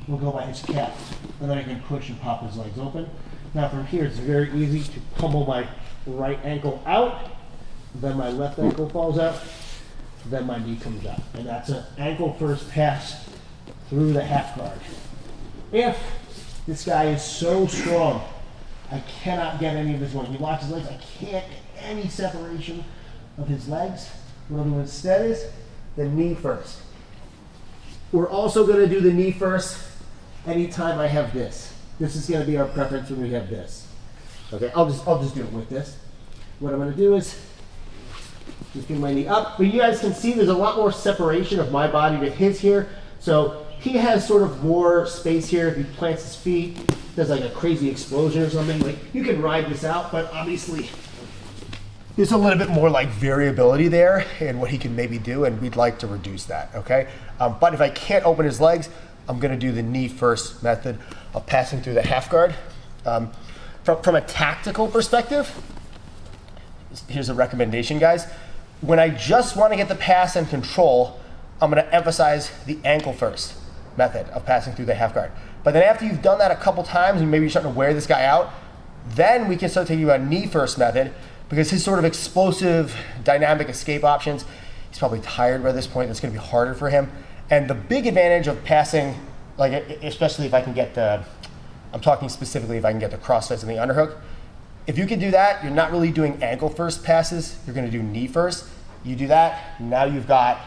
will go by his calf. And then I can push and pop his legs open. Now from here, it's very easy to pummel my right ankle out, then my left ankle falls out, then my knee comes out. And that's an ankle first pass through the half guard. If this guy is so strong, I cannot get any of this one. He locks his legs, I can't get any separation of his legs. What I'll do instead is the knee first. We're also gonna do the knee first anytime I have this. This is gonna be our preference when we have this. Okay, I'll just do it with this. What I'm gonna do is just get my knee up. But you guys can see there's a lot more separation of my body to his here. So he has sort of more space here. If he plants his feet, does like a crazy explosion or something. Like, you can ride this out, but obviously there's a little bit more like variability there in what he can maybe do, and we'd like to reduce that, okay? But if I can't open his legs, I'm gonna do the knee first method of passing through the half guard. From a tactical perspective, here's a recommendation, guys. When I just wanna get the pass and control, I'm gonna emphasize the ankle first method of passing through the half guard. But then after you've done that a couple times and maybe you're starting to wear this guy out, then we can start taking a knee first method, because his sort of explosive dynamic escape options, he's probably tired by this point. It's gonna be harder for him. And the big advantage of passing, like especially if I can get the, I'm talking specifically if I can get the crossface and the underhook. If you can do that, you're not really doing ankle first passes, you're gonna do knee first. You do that, now you've got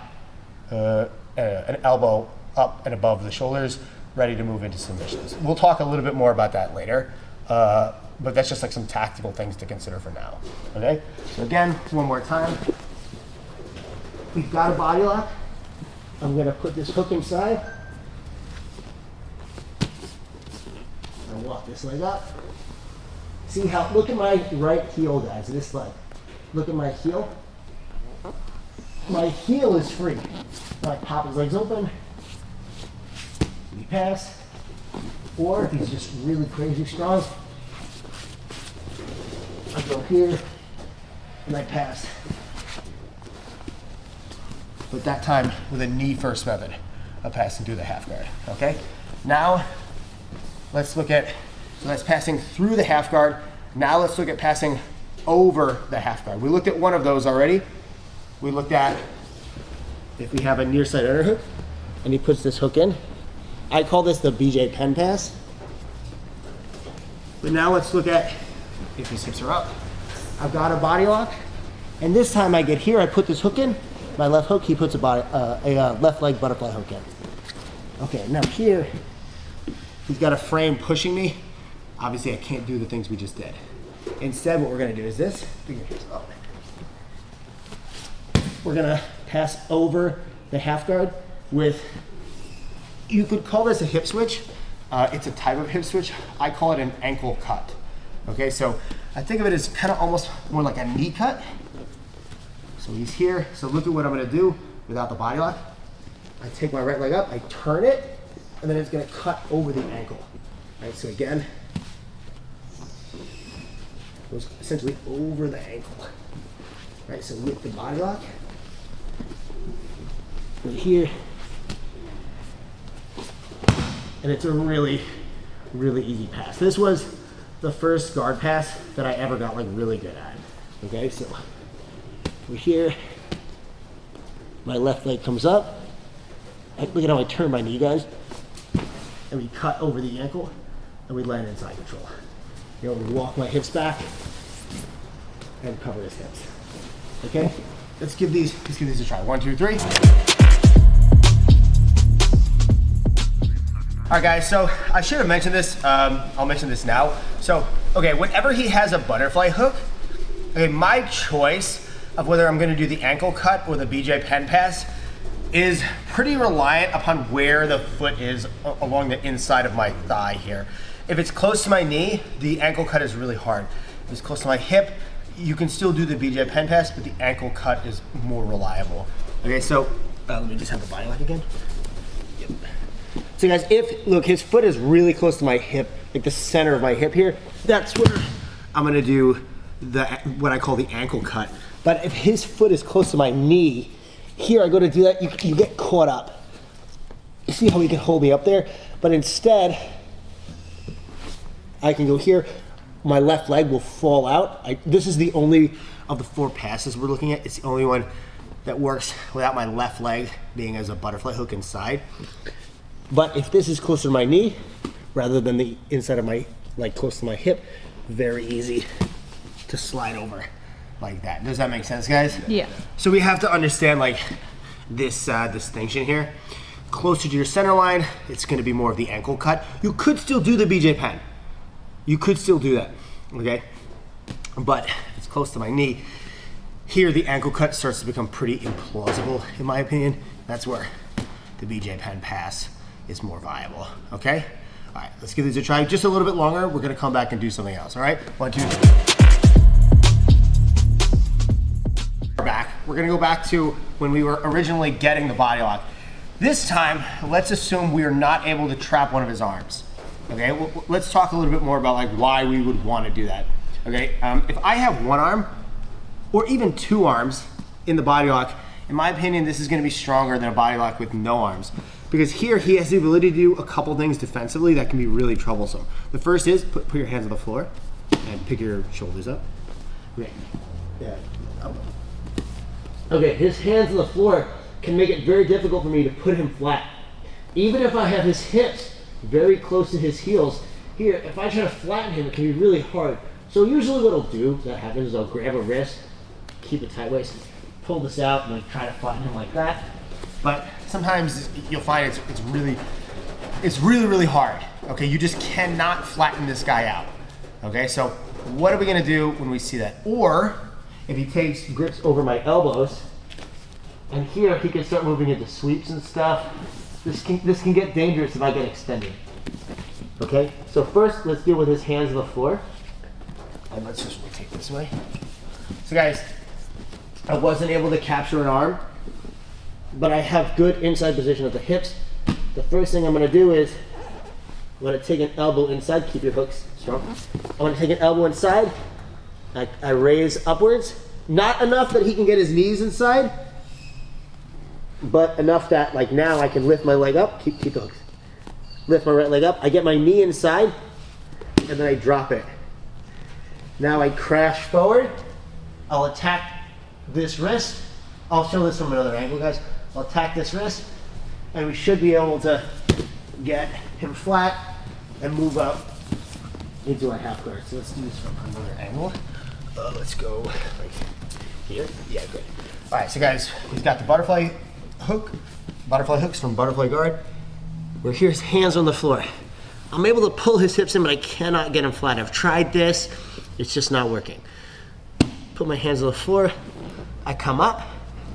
an elbow up and above the shoulders, ready to move into submissions. We'll talk a little bit more about that later, but that's just like some tactical things to consider for now, okay? So again, one more time. We've got a body lock. I'm gonna put this hook inside. I'll walk this leg up. See how, look at my right heel, guys, this leg. Look at my heel. My heel is free. I pop his legs open. We pass. Or if he's just really crazy strong, I go here and I pass. But that time with a knee first method of passing through the half guard, okay? Now, let's look at, so that's passing through the half guard. Now let's look at passing over the half guard. We looked at one of those already. We looked at if we have a near side underhook and he puts this hook in. I call this the BJ pen pass. But now let's look at if his hips are up. I've got a body lock, and this time I get here, I put this hook in, my left hook, he puts a left leg butterfly hook in. Okay, now here, he's got a frame pushing me. Obviously I can't do the things we just did. Instead, what we're gonna do is this. We're gonna pass over the half guard with, you could call this a hip switch. It's a type of hip switch. I call it an ankle cut. Okay, so I think of it as kind of almost more like a knee cut. So he's here. So look at what I'm gonna do without the body lock. I take my right leg up, I turn it, and then it's gonna cut over the ankle. Right, so again, goes essentially over the ankle. Right, so with the body lock, go here, and it's a really, really easy pass. This was the first guard pass that I ever got like really good at. Okay, so we're here, my left leg comes up, look at how I turn my knee, guys, and we cut over the ankle, and we land inside control. You know, we walk my hips back and cover his hips. Okay, let's give these a try. 1, 2, 3. All right, guys, so I should have mentioned this. I'll mention this now. So, okay, whenever he has a butterfly hook, okay, my choice of whether I'm gonna do the ankle cut or the BJ pen pass is pretty reliant upon where the foot is along the inside of my thigh here. If it's close to my knee, the ankle cut is really hard. If it's close to my hip, you can still do the BJ pen pass, but the ankle cut is more reliable. Okay, so let me just have the body lock again. Yep. So guys, look, his foot is really close to my hip, like the center of my hip here, that's where I'm gonna do what I call the ankle cut. But if his foot is close to my knee, here I go to do that, you get caught up. You see how he can hold me up there? But instead, I can go here, my left leg will fall out. This is the only of the 4 passes we're looking at, it's the only one that works without my left leg being as a butterfly hook inside. But if this is closer to my knee, rather than the inside of my, like close to my hip, very easy to slide over like that. Does that make sense, guys? Yeah. So we have to understand like this distinction here. Closer to your center line, it's gonna be more of the ankle cut. You could still do the BJ pen. You could still do that, okay? But if it's close to my knee, here the ankle cut starts to become pretty implausible, in my opinion. That's where the BJ pen pass is more viable, okay? All right, let's give these a try just a little bit longer. We're gonna come back and do something else, all right? 1, 2, 3. We're back. We're gonna go back to when we were originally getting the body lock. This time, let's assume we are not able to trap one of his arms. Okay, well, let's talk a little bit more about like why we would want to do that. Okay, if I have one arm, or even two arms in the body lock, in my opinion, this is gonna be stronger than a body lock with no arms. Because here, he has the ability to do a couple things defensively that can be really troublesome. The first is, put your hands on the floor and pick your shoulders up. Okay, yeah. Okay, his hands on the floor can make it very difficult for me to put him flat. Even if I have his hips very close to his heels, here, if I try to flatten him, it can be really hard. So usually what I'll do, that happens, is I'll grab a wrist, keep it tight waist, pull this out, and like try to flatten him like that. But sometimes you'll find it's really hard. Okay, you just cannot flatten this guy out. Okay, so what are we gonna do when we see that? Or if he takes Grips over my elbows, and here he can start moving into sweeps and stuff. This can get dangerous if I get extended. Okay, so first let's deal with his hands on the floor. And let's just rotate this way. So guys, I wasn't able to capture an arm, but I have good inside position of the hips. The first thing I'm gonna do is, I'm gonna take an elbow inside, keep your hooks strong. I'm gonna take an elbow inside, I raise upwards. Not enough that he can get his knees inside, but enough that like now I can lift my leg up, keep the hooks. Lift my right leg up, I get my knee inside, and then I drop it. Now I crash forward, I'll attack this wrist. I'll show this from another angle, guys. I'll attack this wrist, and we should be able to get him flat and move up into a half guard. So let's do this from another angle. Let's go like here. Yeah, good. All right, so guys, we've got the butterfly hooks from butterfly guard. Where here's hands on the floor. I'm able to pull his hips in, but I cannot get him flat. I've tried this, it's just not working. Put my hands on the floor, I come up,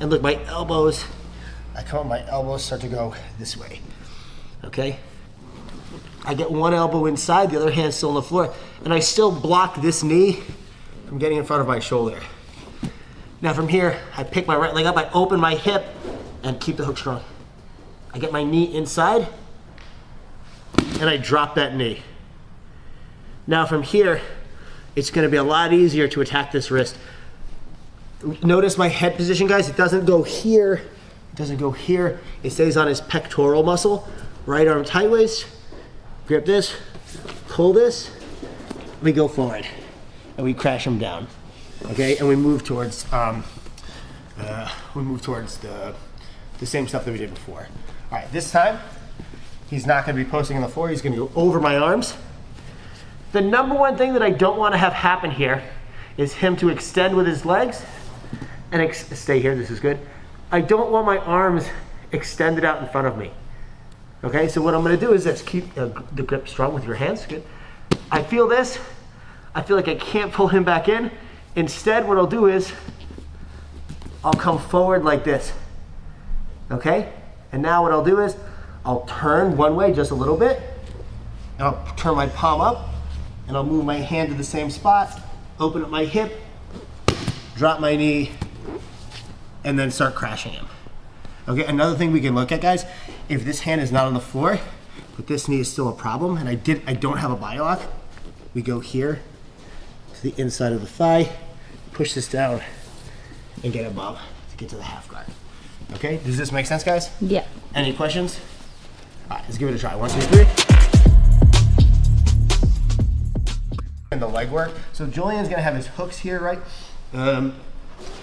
and look, my elbows start to go this way, okay? I get one elbow inside, the other hand's still on the floor, and I still block this knee from getting in front of my shoulder. Now from here, I pick my right leg up, I open my hip, and keep the hook strong. I get my knee inside, and I drop that knee. Now from here, it's gonna be a lot easier to attack this wrist. Notice my head position, guys, it doesn't go here, it doesn't go here, it stays on his pectoral muscle. Right arm tight waist, grip this, pull this, we go forward, and we crash him down, okay? And we move towards the same stuff that we did before. All right, this time, he's not gonna be posting on the floor, he's gonna go over my arms. The number one thing that I don't wanna have happen here is him to extend with his legs and stay here, this is good. I don't want my arms extended out in front of me. Okay, so what I'm gonna do is let's keep the grip strong with your hands, good. I feel this, I feel like I can't pull him back in. Instead, what I'll do is, I'll come forward like this, okay? And now what I'll do is, I'll turn one way just a little bit, and I'll turn my palm up, and I'll move my hand to the same spot, open up my hip, drop my knee, and then start crashing him. Okay, another thing we can look at, guys, if this hand is not on the floor, but this knee is still a problem, and I don't have a body lock, we go here to the inside of the thigh, push this down, and get above to get to the half guard. Okay, does this make sense, guys? Yeah. Any questions? All right, let's give it a try. 1, 2, 3. And the leg work. So Julian's gonna have his hooks here, right? We're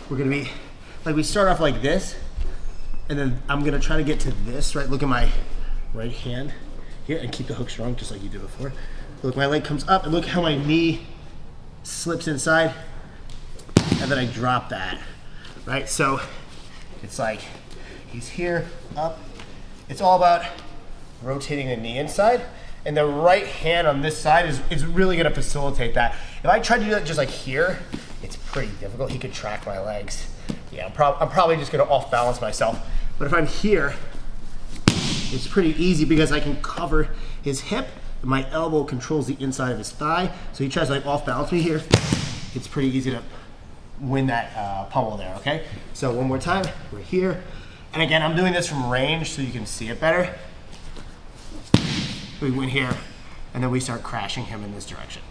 gonna be, like we start off like this, and then I'm gonna try to get to this, right? Look at my right hand here and keep the hook strong just like you did before. Look, my leg comes up and look how my knee slips inside and then I drop that, right? So it's like he's here, up. It's all about rotating the knee inside, and the right hand on this side is really gonna facilitate that. If I try to do that just like here, it's pretty difficult. He could track my legs. Yeah, I'm probably just gonna off balance myself. But if I'm here, it's pretty easy because I can cover his hip. My elbow controls the inside of his thigh. So he tries to like off balance me here. It's pretty easy to win that pummel there, okay? So one more time, we're here. And again, I'm doing this from range so you can see it better. We win here, and then we start crashing him in this direction.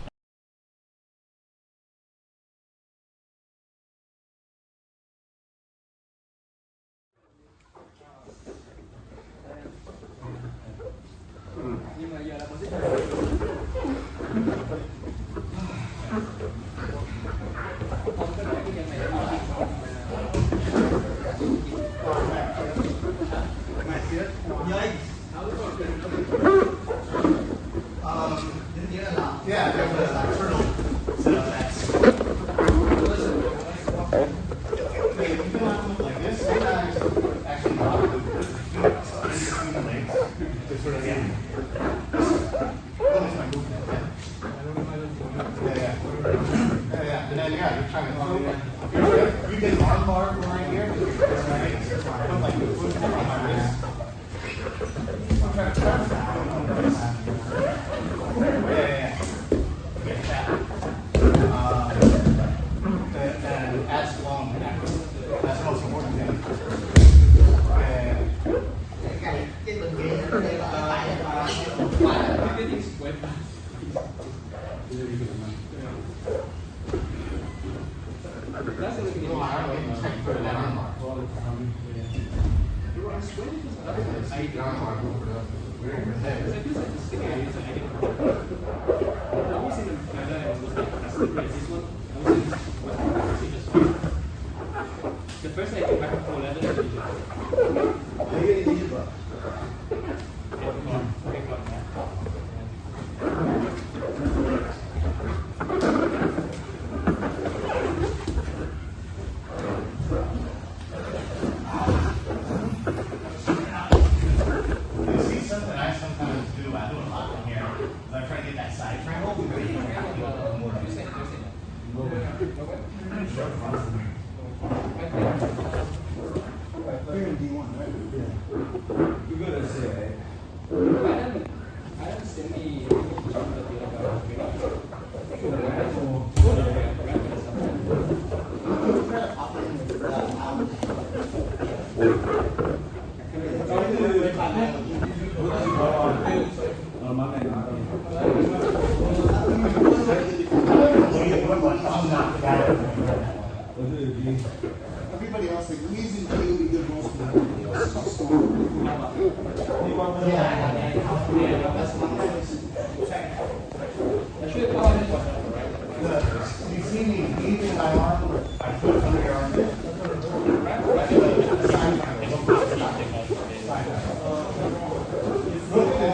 Everybody else, like, easy, really good most of you see me leaving my arm, I put under your arm.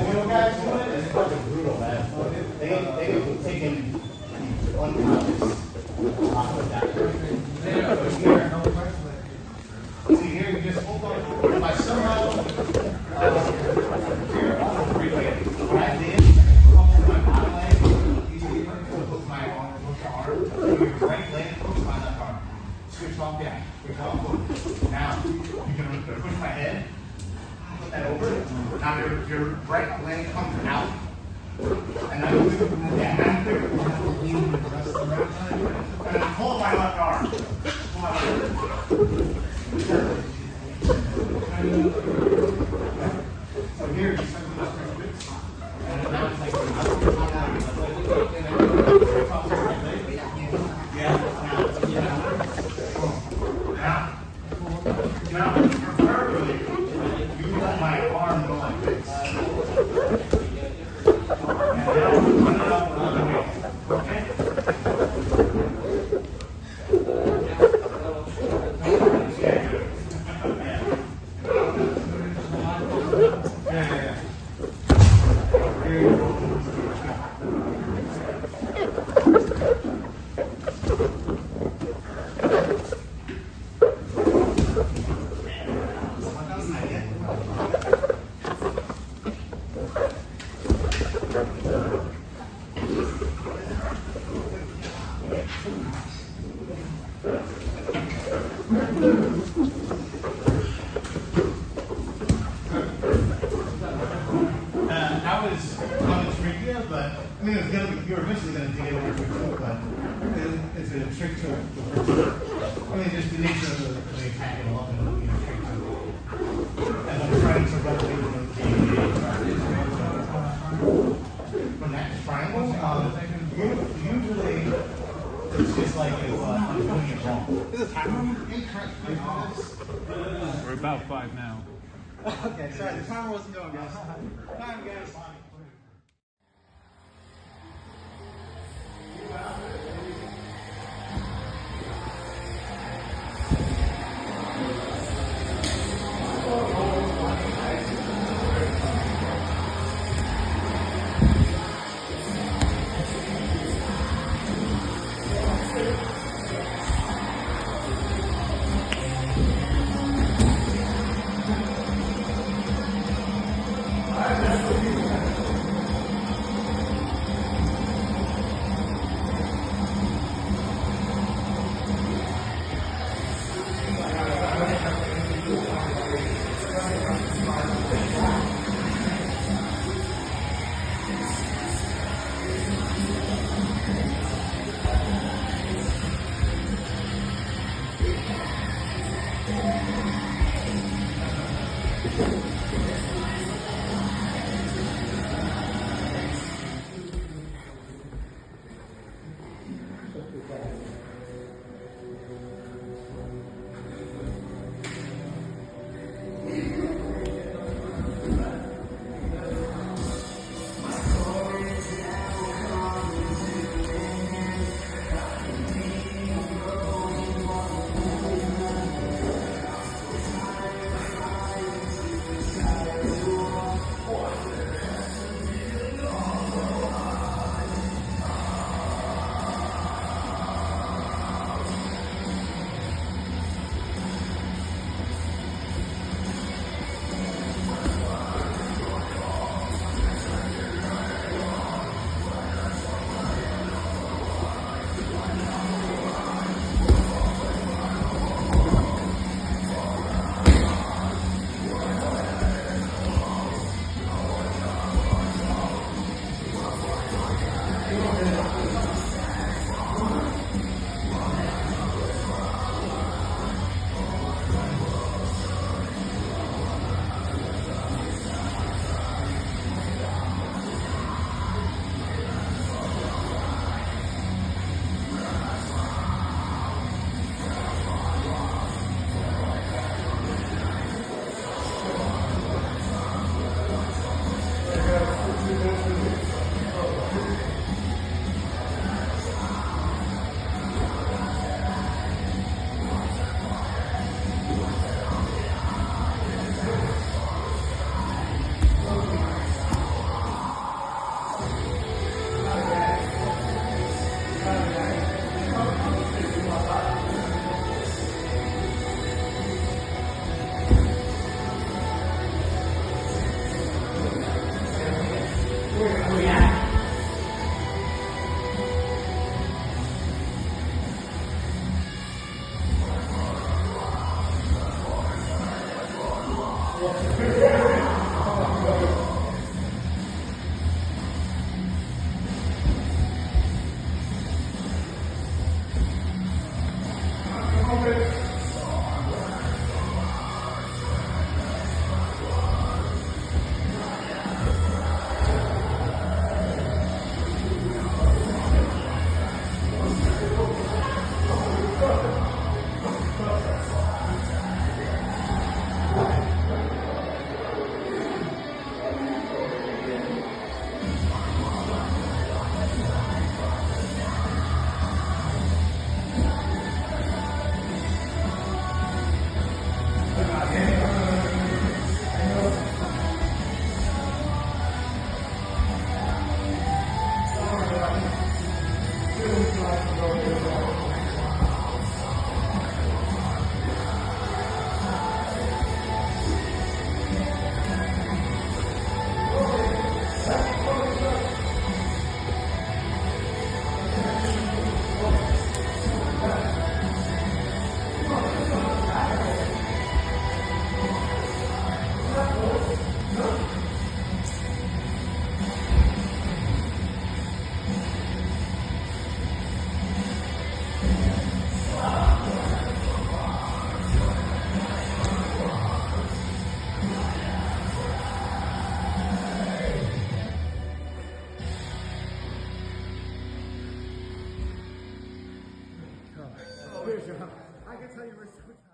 Little guys do it, it's fucking brutal, man. They taking unconscious off of that. See here, you just hold on. If I somehow here, grab in, hold my bottom leg, hook my arm, hook the arm, your right leg, hook my left arm. Switch off down, switch off. Now, you can push my head, put that over. Now your right leg comes out. And I'm and pull my left arm. Pull my left arm. So here, you start with those bits. And now it's like, now, preferably, you let my arm go like this. And now, run it up another way. Okay? That was on the trachea, but I mean, you're eventually going to dig it over your foot, but it's a trick to it. I mean, just the nature of the pack it up and, you know, and I'm trying to replicate from that triangle, usually it's just like if I'm doing it wrong. Is it time on? We're about 5 now. Okay, sorry, the timer wasn't going, guys. Time, guys. Good job. I can tell you were so